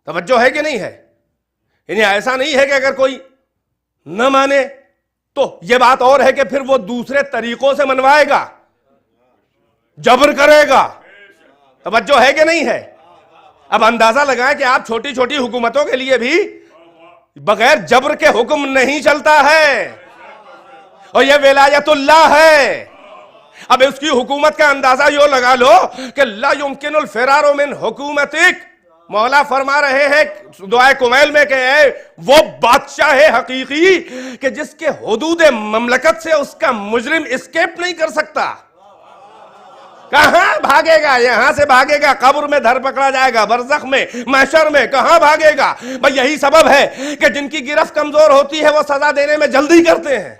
توجہ ہے کہ نہیں ہے؟ یعنی ایسا نہیں ہے کہ اگر کوئی نہ مانے تو یہ بات اور ہے کہ پھر وہ دوسرے طریقوں سے منوائے گا، جبر کرے گا۔ توجہ ہے کہ نہیں ہے؟ اب اندازہ لگائیں کہ آپ چھوٹی چھوٹی حکومتوں کے لیے بھی بغیر جبر کے حکم نہیں چلتا ہے، اور یہ ولایت اللہ ہے۔ اب اس کی حکومت کا اندازہ یوں لگا لو کہ لا يمكن الفرار من حکومتک، مولا فرما رہے ہیں دعائے کمیل میں کہ اے وہ بادشاہ حقیقی کہ جس کے حدود مملکت سے اس کا مجرم اسکیپ نہیں کر سکتا۔ کہاں بھاگے گا؟ یہاں سے بھاگے گا، قبر میں دھر پکڑا جائے گا، برزخ میں، محشر میں، کہاں بھاگے گا؟ بھئی یہی سبب ہے کہ جن کی گرفت کمزور ہوتی ہے وہ سزا دینے میں جلدی کرتے ہیں،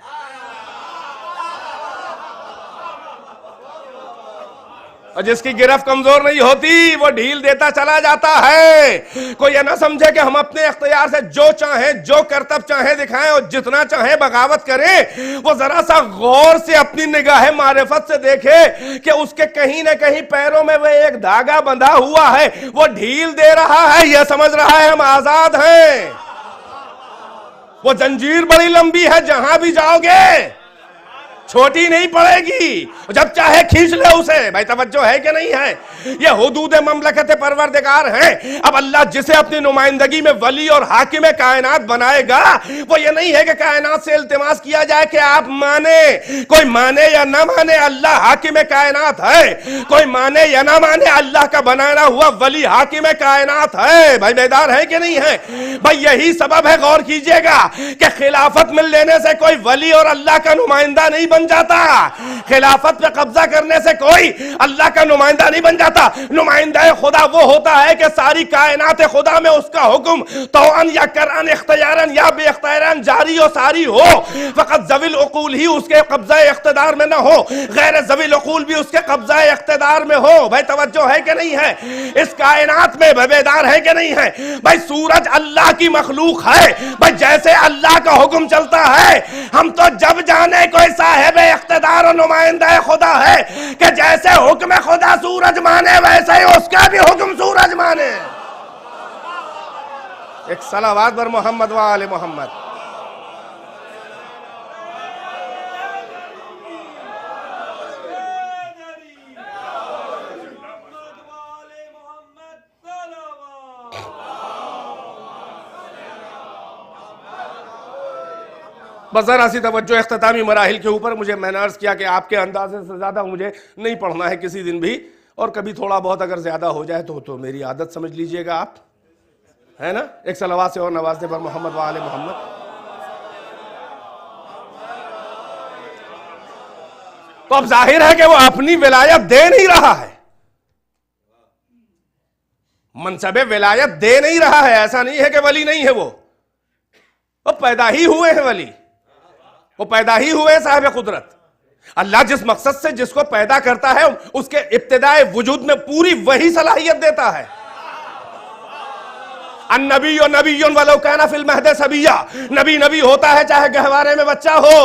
اور جس کی گرفت کمزور نہیں ہوتی وہ ڈھیل دیتا چلا جاتا ہے۔ کوئی یہ نہ سمجھے کہ ہم اپنے اختیار سے جو چاہیں، جو کرتب چاہیں دکھائیں اور جتنا چاہیں بغاوت کریں۔ وہ ذرا سا غور سے اپنی نگاہ معرفت سے دیکھے کہ اس کے کہیں نہ کہیں پیروں میں وہ ایک دھاگا بندھا ہوا ہے، وہ ڈھیل دے رہا ہے، یہ سمجھ رہا ہے ہم آزاد ہیں۔ وہ زنجیر بڑی لمبی ہے، جہاں بھی جاؤ گے چھوٹی نہیں پڑے گی، جب چاہے کھینچ لے اسے۔ بھائی توجہ ہے کہ نہیں ہے؟ یہ حدود مملکت پروردگار ہیں۔ اب اللہ جسے اپنی نمائندگی میں ولی اور حاکم کائنات بنائے گا، وہ یہ نہیں ہے کہ کائنات سے التماس کیا جائے کہ آپ مانے، کوئی مانے یا نہ مانے اللہ حاکم کائنات ہے، کوئی مانے یا نہ مانے اللہ کا بنانا ہوا ولی حاکم کائنات ہے۔ بھائی بیدار ہے کہ نہیں ہے؟ بھائی یہی سبب ہے، غور کیجئے گا کہ خلافت مل لینے سے کوئی ولی اور اللہ کا نمائندہ نہیں بن جاتا، خلافت پہ قبضہ کرنے سے کوئی اللہ کا نمائندہ نہیں بن جاتا۔ نمائندہ خدا وہ ہوتا ہے کہ ساری کائنات خدا میں اس کا حکم طوعاً یا کرعاً، اختیاراً یا بے اختیاراً جاری و ساری ہو۔ فقط ذوی العقول العقول ہی اس کے قبضہ اقتدار میں نہ ہو، غیر ذوی العقول بھی اس کے قبضہ اقتدار میں ہو. بھائی توجہ ہے کہ نہیں ہے؟ اس کائنات میں بیدار ہے کہ نہیں ہے؟ بھائی سورج اللہ کی مخلوق ہے. بھائی جیسے اللہ کا حکم چلتا ہے، ہم تو جب جانے کوئی صاحب اقتدار و نمائندہ خدا ہے کہ جیسے حکم خدا سورج مانے ویسے ہی اس کا بھی حکم سورج مانے. ایک صلوات بر محمد و آل محمد. بس ذرا سی توجہ اختتامی مراحل کے اوپر. میں نے عرض کیا کہ آپ کے اندازے سے زیادہ مجھے نہیں پڑھنا ہے کسی دن بھی، اور کبھی تھوڑا بہت اگر زیادہ ہو جائے تو میری عادت سمجھ لیجئے گا آپ، ہے نا. ایک صلوات سے اور نوازتے پر محمد و آل محمد. تو اب ظاہر ہے کہ وہ اپنی ولایت دے نہیں رہا ہے، منصب ولایت دے نہیں رہا ہے. ایسا نہیں ہے کہ ولی نہیں ہے، وہ پیدا ہی ہوئے ہیں ولی، وہ پیدا ہی ہوئے صاحب قدرت. اللہ جس مقصد سے جس کو پیدا کرتا ہے اس کے ابتدائے وجود میں پوری وہی صلاحیت دیتا ہے. النبی نبی ولو کان فی المہد صبیا، نبی ہوتا ہے چاہے گہوارے میں بچہ ہو.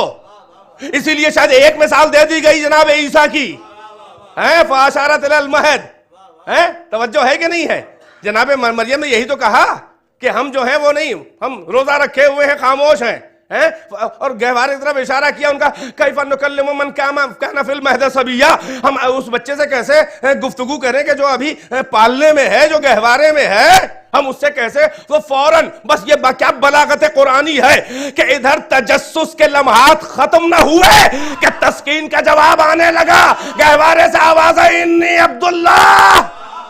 اسی لیے شاید ایک مثال دے دی گئی جناب عیسیٰ کی، فاشارت الی المہد. توجہ ہے کہ نہیں ہے؟ جناب مریم نے یہی تو کہا کہ ہم جو ہیں وہ نہیں، ہم روزہ رکھے ہوئے ہیں، خاموش ہیں. اور گہوارے کی طرف اشارہ کیا ان کا، کیف نکلم من کان فی المہد صبیا. ہم اس بچے سے کیسے گفتگو کریں کہ جو ابھی پالنے میں ہے، جو گہوارے میں ہے، ہم اس سے کیسے؟ تو فوراً بس یہ کیا بلاغت قرآنی ہے کہ ادھر تجسس کے لمحات ختم نہ ہوئے کہ تسکین کا جواب آنے لگا. گہوارے سے آواز ہے انی عبداللہ.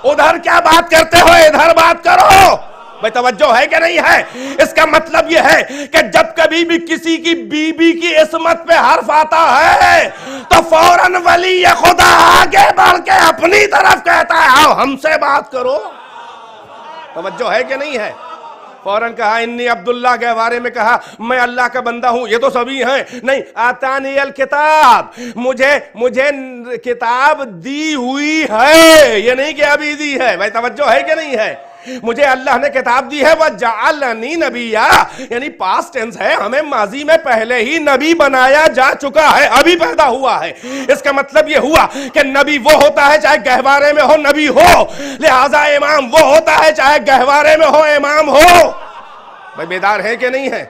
ادھر کیا بات کرتے ہو، ادھر بات کرو. بھئی توجہ ہے کہ نہیں ہے؟ اس کا مطلب یہ ہے کہ جب کبھی بھی کسی کی بی بی کی عصمت پہ حرف آتا ہے تو فوراً ولی خدا آگے بڑھ کے اپنی طرف کہتا ہے آؤ ہم سے بات کرو. توجہ ہے کہ نہیں ہے؟ فوراً کہا انی عبداللہ، گہوارے میں کہا میں اللہ کا بندہ ہوں. یہ تو سبھی ہیں، نہیں آتانی الکتاب، مجھے کتاب دی ہوئی ہے، یہ نہیں کہ ابھی دی ہے. بھائی توجہ ہے کہ نہیں ہے؟ مجھے اللہ نے کتاب دی ہے. وَجَعَلَنِي نَبِيًّا، یعنی پاسٹ ٹینس ہے، ہمیں ماضی میں پہلے ہی نبی بنایا جا چکا ہے، ابھی پیدا ہوا ہے. اس کا مطلب یہ ہوا کہ نبی وہ ہوتا ہے چاہے گہوارے میں ہو نبی ہو، لہٰذا امام وہ ہوتا ہے چاہے گہوارے میں ہو امام ہو. بھائی بیدار ہے کہ نہیں ہے؟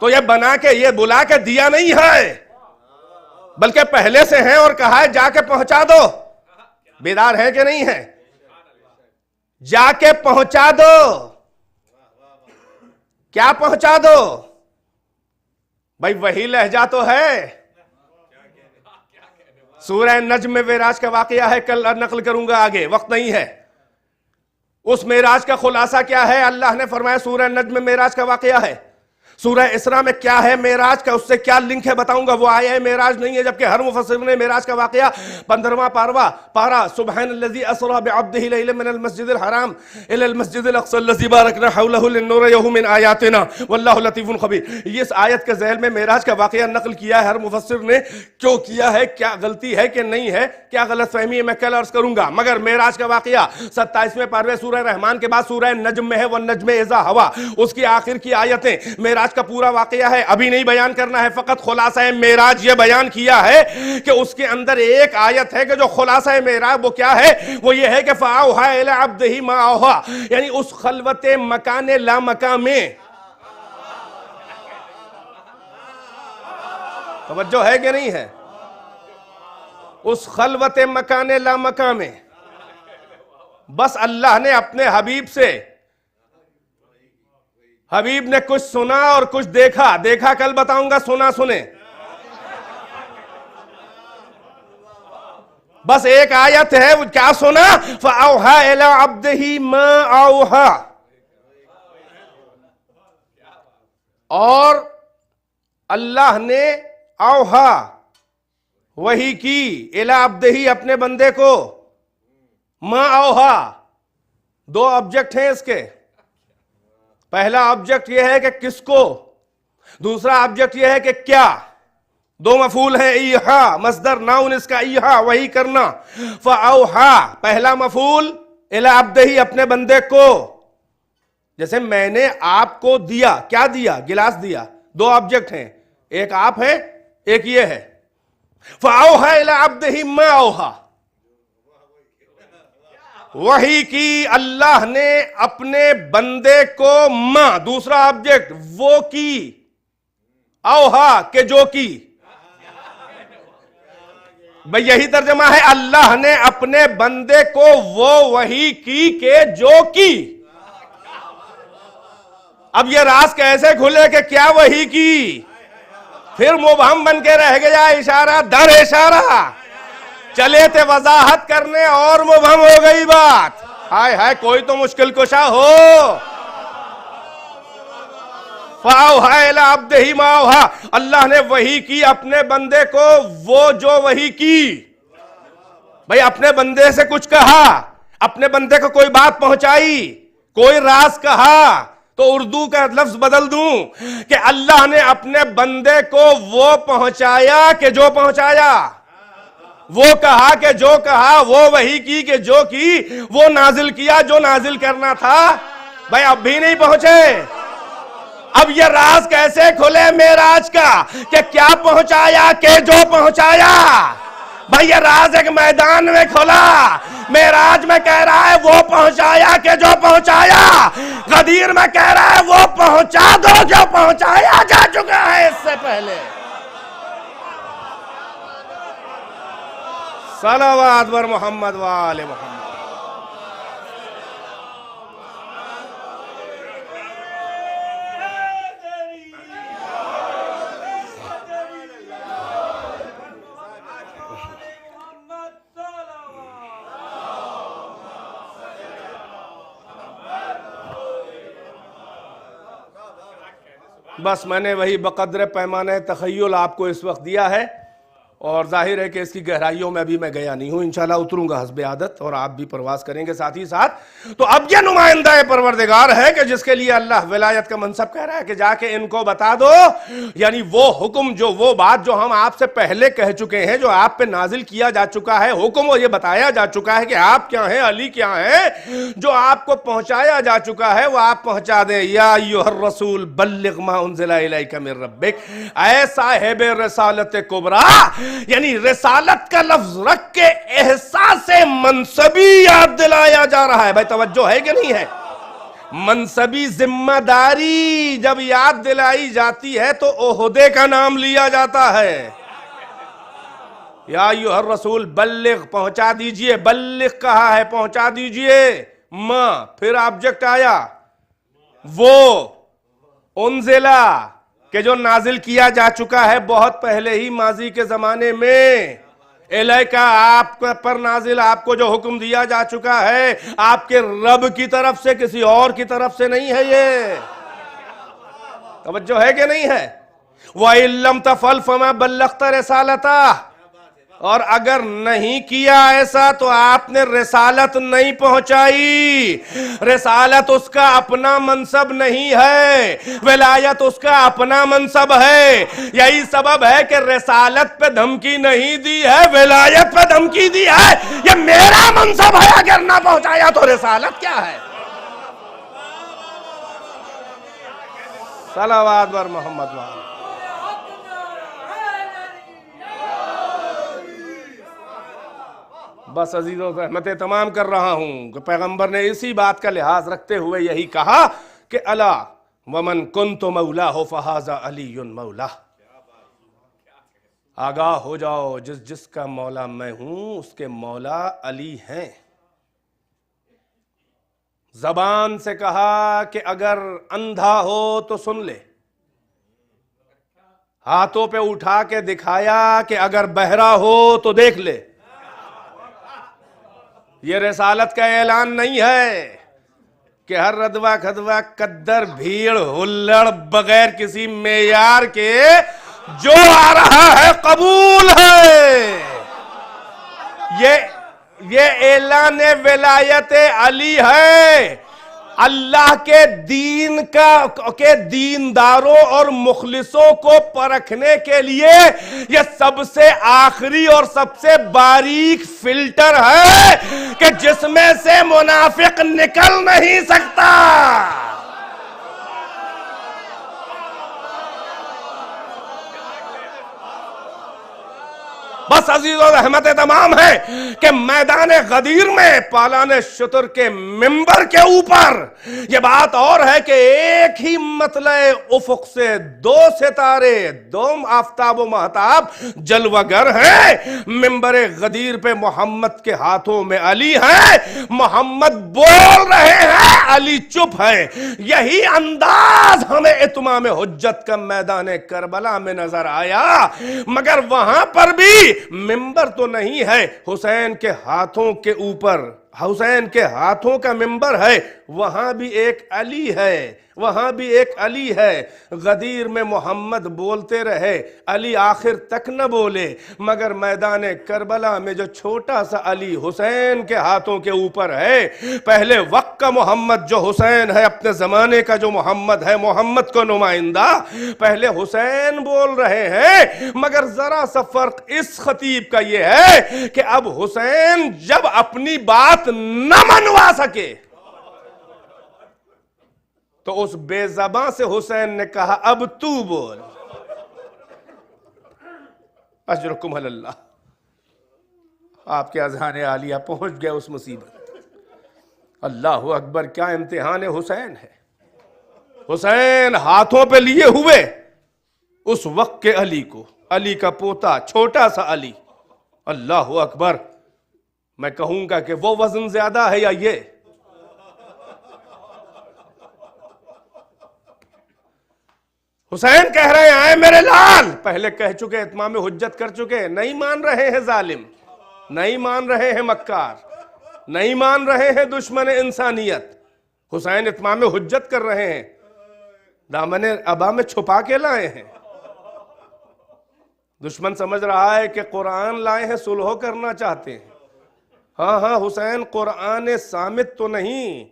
تو یہ بنا کے یہ بلا کے دیا نہیں ہے، بلکہ پہلے سے ہیں اور کہا ہے جا کے پہنچا دو. بیدار ہے کہ نہیں ہے؟ جا کے پہنچا دو. کیا پہنچا دو؟ بھائی وہی لہجہ تو ہے. سورہ نجم میں معراج کا واقعہ ہے، کل نقل کروں گا، آگے وقت نہیں ہے. اس معراج کا خلاصہ کیا ہے؟ اللہ نے فرمایا سورہ نجم میں معراج کا واقعہ ہے. سورہ اسراء میں کیا ہے معراج کا، اس سے کیا لنک ہے بتاؤں گا. وہ آیہ معراج نہیں ہے، جبکہ ہر مفسر نے معراج کا واقعہ 15واں پارہ سبحان الذی اسری بعبدہ لیلا من المسجد الحرام الی المسجد الاقصی الذی بارکنا حولہ لنریہ من آیاتنا واللہ لطیف خبیر. یہ اس آیت کے ذیل میں معراج کا واقعہ نقل کیا ہے ہر مفسر نے. کیوں کیا ہے؟ کیا غلطی ہے کہ نہیں ہے، کیا غلط فہمی ہے، میں کل عرض کروں گا. مگر معراج کا واقعہ 27ویں پارے سورہ رحمان کے بعد سورہ نجم میں ہے. والنجم اذا ہوا، اس کی آخر کی آیتیں. معراج کا پورا واقعہ ہے، ابھی نہیں بیان کرنا ہے، فقط خلاصہ معراج یہ بیان کیا ہے کہ اس کے اندر ایک آیت ہے کہ جو خلاصہ معراج وہ کیا ہے؟ وہ یہ ہے کہ فَأَوْحَىٰ إِلَىٰ عَبْدِهِ مَا أَوْحَىٰ، یعنی اس خلوت مکان لا مکان میں. توجہ ہے کہ نہیں ہے؟ اس خلوت مکان لا مکان میں بس اللہ نے اپنے حبیب سے، حبیب نے کچھ سنا اور کچھ دیکھا کل بتاؤں گا، سنا سنے. بس ایک آیت ہے، وہ کیا سنا؟ فَأَوْحَىٰ إِلَىٰ عَبْدِهِ مَا أَوْحَىٰ، اور اللہ نے اوحا وحی کی اِلَىٰ عَبْدِهِ اپنے بندے کو. ما اوحا، دو آبجیکٹ ہیں اس کے. پہلا آبجیکٹ یہ ہے کہ کس کو؟ دوسرا آبجیکٹ یہ ہے کہ کیا، دو مفعول ہیں، ایحا مصدر ناؤن اس کا ایحا وہی کرنا، فاوحا پہلا مفعول الی عبدہ اپنے بندے کو، جیسے میں نے آپ کو دیا، کیا دیا؟ گلاس دیا، دو آبجیکٹ ہیں، ایک آپ ہے ایک یہ ہے، فاوحا الی عبدہ ما اوحا، وحی کی اللہ نے اپنے بندے کو، ما دوسرا آبجیکٹ، وہ کی، اوحا کہ جو کی، بھئی یہی ترجمہ ہے، اللہ نے اپنے بندے کو وہ وحی کی کہ جو کی۔ اب یہ راز کیسے کھلے کہ کیا وحی کی؟ پھر مبہم بن کے رہ گیا، اشارہ در اشارہ، چلے تھے وضاحت کرنے اور مبہم ہو گئی بات۔ ہائے ہائے کوئی تو مشکل کشا ہو۔ فَأَوْحَا إِلَىٰ عَبْدِهِ مَا أَوْحَا، اللہ نے وحی کی اپنے بندے کو وہ جو وحی کی۔ بھئی اپنے بندے سے کچھ کہا، اپنے بندے کو کوئی بات پہنچائی، کوئی راز کہا، تو اردو کا لفظ بدل دوں کہ اللہ نے اپنے بندے کو وہ پہنچایا کہ جو پہنچایا، وہ کہا کہ جو کہا، وہ وحی کی کہ جو کی، وہ نازل کیا جو نازل کرنا تھا۔ بھئی اب بھی نہیں پہنچے؟ اب یہ راز کیسے کھلے معراج کا کہ کیا پہنچایا کہ جو پہنچایا؟ بھئی یہ راز ایک میدان میں کھلا، معراج میں کہہ رہا ہے وہ پہنچایا کہ جو پہنچایا، غدیر میں کہہ رہا ہے وہ پہنچا دو جو پہنچایا جا چکا ہے اس سے پہلے۔ صلوات بر محمد وآل محمد۔ بس میں نے وہی بقدر پیمانہ تخیل آپ کو اس وقت دیا ہے، اور ظاہر ہے کہ اس کی گہرائیوں میں ابھی میں گیا نہیں ہوں، انشاءاللہ اتروں گا حسب عادت، اور آپ بھی پرواز کریں گے ساتھ ہی ساتھ۔ تو اب یہ نمائندہ پروردگار ہے کہ جس کے لیے اللہ ولایت کا منصب کہہ رہا ہے کہ جا کے ان کو بتا دو، یعنی وہ حکم، جو وہ بات جو ہم آپ سے پہلے کہہ چکے ہیں، جو آپ پہ نازل کیا جا چکا ہے حکم، وہ یہ بتایا جا چکا ہے کہ آپ کیا ہیں، علی کیا ہیں، جو آپ کو پہنچایا جا چکا ہے وہ آپ پہنچا دیں۔ یا ایھا الرسول بلغ ما انزل الیک من ربک، اے صاحب رسالت کبریٰ، یعنی رسالت کا لفظ رکھ کے احساس منصبی یاد دلایا جا رہا ہے۔ بھائی توجہ ہے کہ نہیں ہے؟ منصبی ذمہ داری جب یاد دلائی جاتی ہے تو عہدے کا نام لیا جاتا ہے۔ یا ایھا الرسول بلغ، پہنچا دیجئے، بلغ کہا ہے پہنچا دیجئے، ماں پھر آبجیکٹ آیا، وہ انزلہ کہ جو نازل کیا جا چکا ہے بہت پہلے ہی ماضی کے زمانے میں، الیکا آپ پر نازل، آپ کو جو حکم دیا جا چکا ہے آپ کے رب کی طرف سے، کسی اور کی طرف سے نہیں ہے۔ یہ توجہ ہے کہ نہیں ہے؟ وَإِن لَّمْ تَفْعَلْ فَمَا بَلَّغْتَ رِسَالَتَهُ، اور اگر نہیں کیا ایسا تو آپ نے رسالت نہیں پہنچائی۔ رسالت اس کا اپنا منصب نہیں ہے، ولایت اس کا اپنا منصب ہے۔ یہی سبب ہے کہ رسالت پہ دھمکی نہیں دی ہے، ولایت پہ دھمکی دی ہے۔ یہ میرا منصب ہے، اگر نہ پہنچایا تو رسالت کیا ہے؟ صلوات بر محمد وآلہ۔ بس عزیزوں رحمتیں تمام کر رہا ہوں کہ پیغمبر نے اسی بات کا لحاظ رکھتے ہوئے یہی کہا کہ الا ومن کنت مولاہ فہذا علی مولاہ، آگاہ ہو جاؤ جس کا مولا میں ہوں اس کے مولا علی ہیں۔ زبان سے کہا کہ اگر اندھا ہو تو سن لے، ہاتھوں پہ اٹھا کے دکھایا کہ اگر بہرا ہو تو دیکھ لے۔ یہ رسالت کا اعلان نہیں ہے کہ ہر ردوہ کھدوہ قدر بھیڑ ہلڑ بغیر کسی معیار کے جو آ رہا ہے قبول ہے۔ یہ اعلان ولایت علی ہے۔ اللہ کے دین کے دینداروں اور مخلصوں کو پرکھنے کے لیے یہ سب سے آخری اور سب سے باریک فلٹر ہے کہ جس میں سے منافق نکل نہیں سکتا. بس عزیز و رحمت تمام ہے کہ میدان غدیر میں پالان شتر کے ممبر کے اوپر یہ بات اور ہے کہ ایک ہی مطلع افق سے دو ستارے، دو آفتاب و مہتاب جلوگر ہیں. ممبر غدیر پہ محمد کے ہاتھوں میں علی ہے، محمد بول رہے ہیں، علی چپ ہے. یہی انداز ہمیں اتمام حجت کا میدان کربلا میں نظر آیا، مگر وہاں پر بھی ممبر تو نہیں ہے، حسین کے ہاتھوں کے اوپر، حسین کے ہاتھوں کا ممبر ہے، وہاں بھی ایک علی ہے، وہاں بھی ایک علی ہے. غدیر میں محمد بولتے رہے، علی آخر تک نہ بولے، مگر میدان کربلا میں جو چھوٹا سا علی حسین کے ہاتھوں کے اوپر ہے، پہلے وقت کا محمد جو حسین ہے، اپنے زمانے کا جو محمد ہے، محمد کو نمائندہ، پہلے حسین بول رہے ہیں. مگر ذرا سا فرق اس خطیب کا یہ ہے کہ اب حسین جب اپنی بات نہ منوا سکے تو اس بے زباں سے حسین نے کہا اب تو بول. اجرکم علی اللہ. آپ کے اذہان عالیہ پہنچ گئے اس مصیبت. اللہ اکبر، کیا امتحان حسین ہے. حسین ہاتھوں پہ لیے ہوئے اس وقت کے علی کو، علی کا پوتا چھوٹا سا علی. اللہ اکبر. میں کہوں گا کہ وہ وزن زیادہ ہے یا یہ؟ حسین کہہ رہے ہیں اے میرے لال، پہلے کہہ چکے، اتمام حجت کر چکے، نہیں مان رہے ہیں ظالم، نہیں مان رہے ہیں مکار، نہیں مان رہے ہیں دشمن انسانیت. حسین اتمام حجت کر رہے ہیں، دامن ابا میں چھپا کے لائے ہیں. دشمن سمجھ رہا ہے کہ قرآن لائے ہیں، صلح کرنا چاہتے ہیں. ہاں حسین قرآن صامت تو نہیں،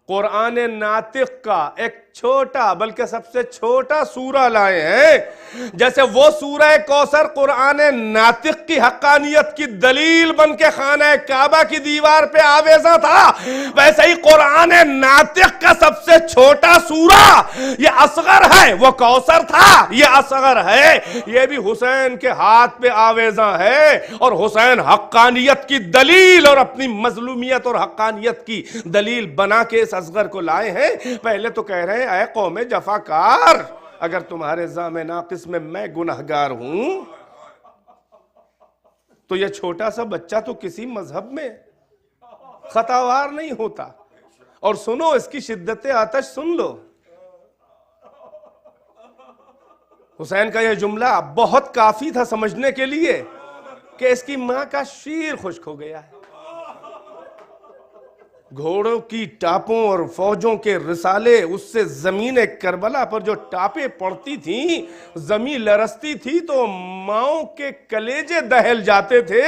قرآن ناطق کا ایک چھوٹا بلکہ سب سے چھوٹا سورہ لائے ہیں. جیسے وہ سورہ کوثر قرآن ناطق کی حقانیت کی دلیل بن کے خانہ کعبہ کی دیوار پہ آویزہ تھا، ویسے ہی قرآن ناطق کا سب سے چھوٹا سورہ یہ اصغر ہے. وہ کوثر تھا، یہ اصغر ہے. یہ بھی حسین کے ہاتھ پہ آویزہ ہے، اور حسین حقانیت کی دلیل اور اپنی مظلومیت اور حقانیت کی دلیل بنا کے اس اصغر کو لائے ہیں. پہلے تو کہہ رہے ہیں اے قوم جفاکار، اگر تمہارے زام ناقص میں میں گنہگار ہوں تو یہ چھوٹا سا بچہ تو کسی مذہب میں خطاوار نہیں ہوتا. اور سنو اس کی شدت آتش سن لو. حسین کا یہ جملہ بہت کافی تھا سمجھنے کے لیے کہ اس کی ماں کا شیر خشک ہو گیا ہے. گھوڑوں کی ٹاپوں اور فوجوں کے رسالے، اس سے زمین کربلا پر جو ٹاپیں پڑتی تھیں، زمین لرزتی تھی تو ماؤں کے کلیجے دہل جاتے تھے،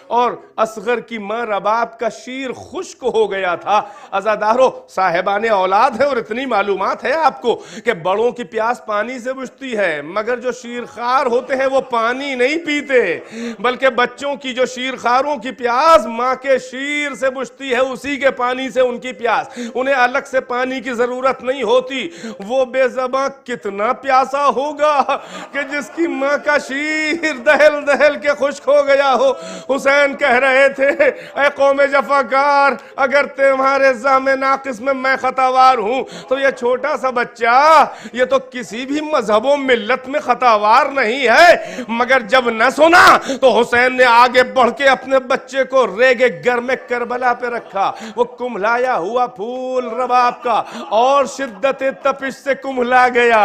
اور اصغر کی ماں رباب کا شیر خشک ہو گیا تھا. عزادارو، صاحبان اولاد ہے اور اتنی معلومات ہے آپ کو کہ بڑوں کی پیاس پانی سے بجھتی ہے، مگر جو شیرخوار ہوتے ہیں وہ پانی نہیں پیتے، بلکہ بچوں کی جو شیرخواروں کی پیاس ماں کے شیر سے بجھتی ہے، اسی کے پانی سے ان کی پیاس، انہیں الگ سے پانی کی ضرورت نہیں ہوتی. وہ بے زباں کتنا پیاسا ہوگا کہ جس کی ماں کا شیر دہل دہل کے خشک ہو گیا ہو. حسین کہہ رہے تھے اے قوم جفاکار، اگر تمہارے زام ناقص میں میں خطاوار ہوں تو یہ چھوٹا سا بچہ یہ تو کسی بھی مذہب و ملت میں خطاوار نہیں ہے. مگر جب نہ سنا تو حسین نے آگے بڑھ کے اپنے بچے کو ریگے گرم کربلا پہ رکھا. وہ کملایا ہوا پھول رباب کا اور شدت تپش سے کملا گیا.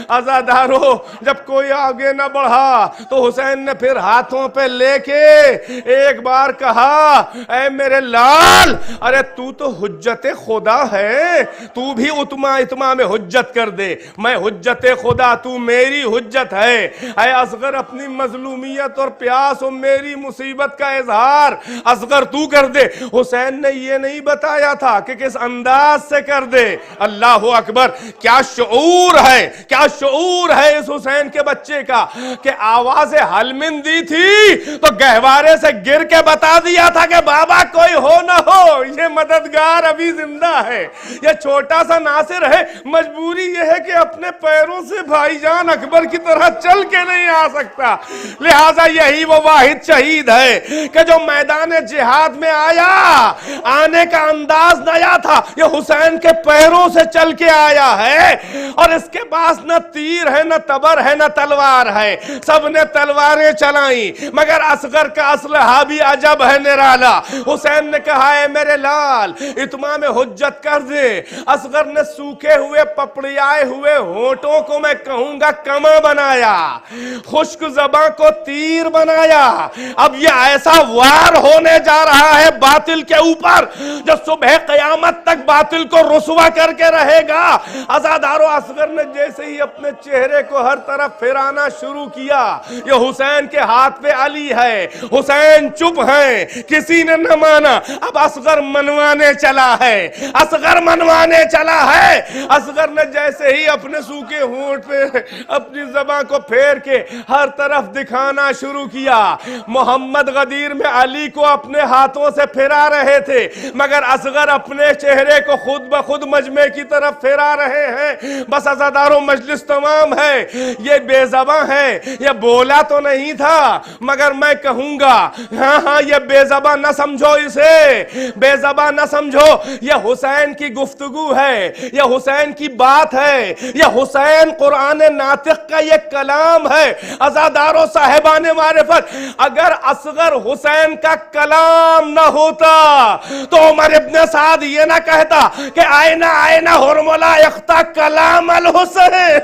عزادارو، جب کوئی آگے نہ بڑھا تو حسین نے پھر ہاتھوں پہ لے کے ایک بار کہا اے میرے لال، ارے تو حجت خدا ہے، تو بھی اتمام حجت کر دے. میں حجت خدا، تو میری حجت ہے. اے اصغر، اپنی مظلومیت اور پیاس اور میری مصیبت کا اظہار اصغر تو کر دے. حسین نے یہ نہیں بتایا تھا کہ کس انداز سے کر دے. اللہ اکبر. کیا شعور ہے, کیا شعور ہے اس حسین کے بچے کا کہ آواز حلمن دی تھی تو گہوارے سے گر کے بتا دیا تھا کہ بابا کوئی ہو نہ ہو, یہ مددگار ابھی زندہ ہے. یہ چھوٹا سا ناصر ہے, مجبوری یہ ہے کہ اپنے پیروں سے بھائی جان اکبر کی طرح چل کے نہیں آ سکتا. لہٰذا یہی وہ واحد شہید ہے کہ جو میدان جہاد میں آیا, آنے کا انداز نیا تھا. یہ حسین کے پیروں سے چل کے آیا ہے اور اس کے پاس نہ تیر ہے, نہ تبر ہے, نہ تلوار ہے. سب نے تلواریں چلائیں مگر اصغر کا اسلحہ بھی عجب ہے نرالا. حسین نے کہا ہے میرے لال اتمام حجت کر دے. اصغر نے سوکھے ہوئے پپڑیائے ہوئے ہونٹوں کو میں کہوں گا کما بنایا, خشک زباں کو تیر بنایا. اب یہ ایسا وار ہونے جا رہا ہے باطل کے اوپر جو صبح قیامت تک باطل کو رسوا کر کے رہے گا. عزادارو اصغر نے جیسے ہی اپنے چہرے کو ہر طرف پھرانا شروع کیا, یہ حسین کے ہاتھ پہ علی ہے, حسین چپ ہیں, کسی نے نہ مانا. اب اصغر منوانے چلا ہے, اصغر منوانے چلا ہے. اصغر نے جیسے ہی اپنے سوکھے ہونٹ پہ اپنی زبان کو پھیر کے ہر طرف دکھانا شروع کیا. محمد غدیر میں علی کو اپنے ہاتھوں سے پھرا رہے تھے مگر اصغر اپنے چہرے کو خود بخود مجمع کی طرف پھرا رہے ہیں. بس عزادارو مجلس تمام ہے, یہ بے زباں ہے, یہ بولا تو نہیں تھا مگر میں کہوں گا ہاں یہ بے زباں نہ سمجھو, اسے بے زباں نہ سمجھو. یہ حسین کی گفتگو ہے, یہ حسین کی بات ہے, یہ حسین قرآن ناطق کا یہ کلام ہے. عزادارو صاحبان معرفت, اگر اصغر حسین کا کلام نہ ہوتا تو عمر ابن سعد یہ نہ کہتا کہ آئینہ آئینہ ہرملا اختہ کلام الحسین.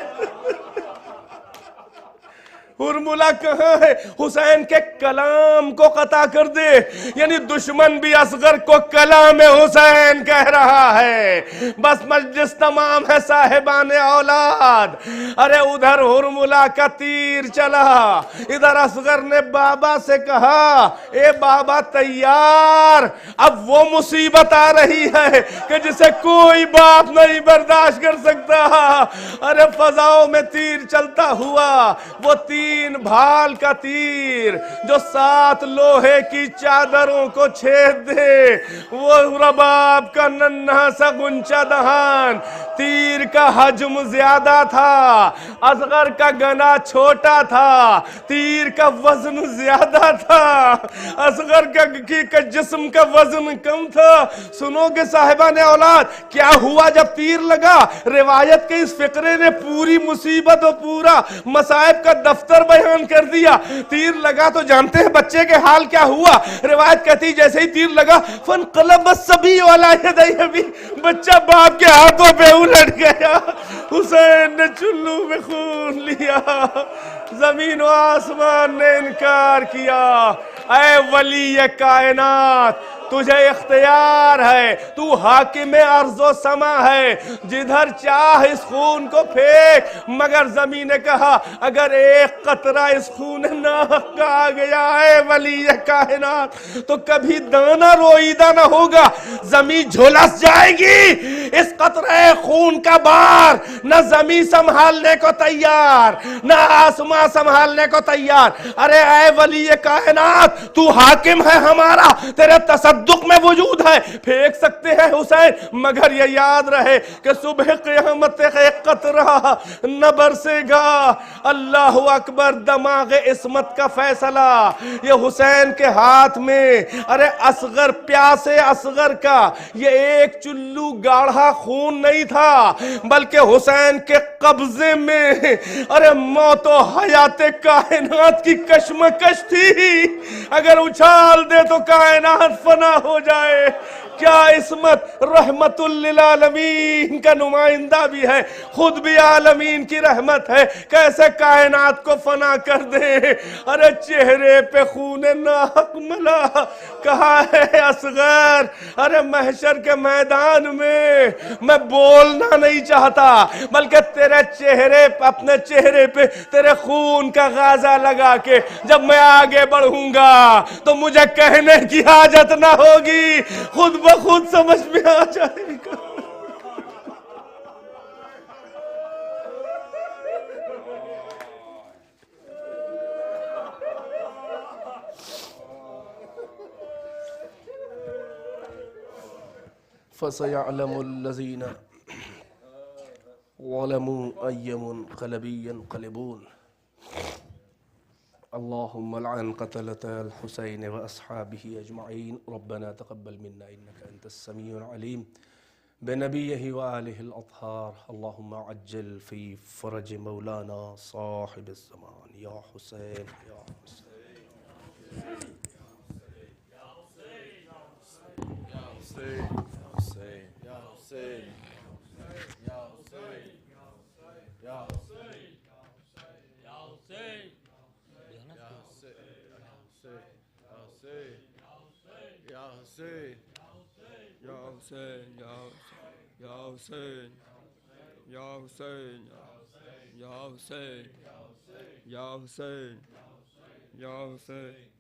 ہرملا کہاں ہے, حسین کے کلام کو قطع کر دے. یعنی دشمن بھی اصغر کو کلام حسین کہہ رہا ہے. بس مجلس تمام ہے صاحبان اولاد. ارے ادھر ہرملا کا تیر چلا, ادھر اصغر نے بابا سے کہا اے بابا تیار. اب وہ مصیبت آ رہی ہے کہ جسے کوئی باپ نہیں برداشت کر سکتا. ارے فضاؤں میں تیر چلتا ہوا, وہ تین بھال کا تیر جو 7 لوہے کی چادروں کو چھید دے, وہ رباب کا ننھا سا گنچا دہان. تیر کا حجم زیادہ تھا, اصغر کا گنا چھوٹا تھا, تیر کا وزن زیادہ تھا, اصغر کا جسم کا وزن کم تھا. سنو گے صاحبان اولاد کیا ہوا جب تیر لگا. روایت کے اس فقرے نے پوری مصیبت اور پورا مصائب کا دفتر بیان کر دیا. تیر لگا تو جانتے ہیں بچے کے حال کیا ہوا. روایت کہتی جیسے ہی تیر لگا فانقلب الصبی علی یدیہ, بچہ باپ کے ہاتھوں پہ الٹ گیا. حسین نے چلو میں خون لیا, زمین و آسمان نے انکار کیا. اے ولی کائنات تجھے اختیار ہے, تو حاکم ارض و سما ہے, جدھر چاہ اس خون کو پھینک. مگر زمین نے کہا اگر ایک قطرہ اس خون ناحق کا آ گیا ہے ولی کائنات تو کبھی دانہ روئیدہ نہ ہوگا, زمین جھلس جائے گی. اس قطرہ خون کا بار نہ زمین سنبھالنے کو تیار, نہ آسمان سنبھالنے کو تیار. ارے اے ولی کائنات تو حاکم ہے ہمارا, تیرے تصدق میں وجود ہے, پھینک سکتے ہیں حسین, مگر یہ یاد رہے کہ صبح قیامت ایک قطرہ نہ برسے گا. اللہ اکبر, دماغ عصمت کا فیصلہ یہ حسین کے ہاتھ میں. ارے اصغر پیاسے اصغر کا یہ ایک چلو گاڑھا خون نہیں تھا بلکہ حسین کے قبضے میں ارے موت و حیات کائنات کی کشمکش تھی. اگر اچھال دے تو کائنات فنا ہو جائے. کیا عصمت رحمت للعالمین کا نمائندہ بھی ہے, خود بھی عالمین کی رحمت ہے, کیسے کائنات کو فنا کر دے. ارے چہرے پہ خون ناحق ملا, کہا ہے اصغر ارے محشر کے میدان میں بولنا نہیں چاہتا بلکہ تیرے چہرے اپنے چہرے پہ تیرے خون کا غازہ لگا کے جب میں آگے بڑھوں گا تو مجھے کہنے کی حاجت نہ ہوگی, خود بخود سمجھ میں آ جائے گا. فَسَيَعْلَمُ الَّذِينَ ظَلَمُوا أَيَّ مُنْقَلَبٍ يَنْقَلِبُونَ. اللهم لعن قتلة الحسين وأصحابه أجمعين. ربنا تقبل منا إنك أنت السميع العليم بنبيه وآله الأطهار. اللهم عجل في فرج مولانا صاحب الزمان يا حسين يا حسين Ya Hussein, Ya Hussein, Ya Hussein.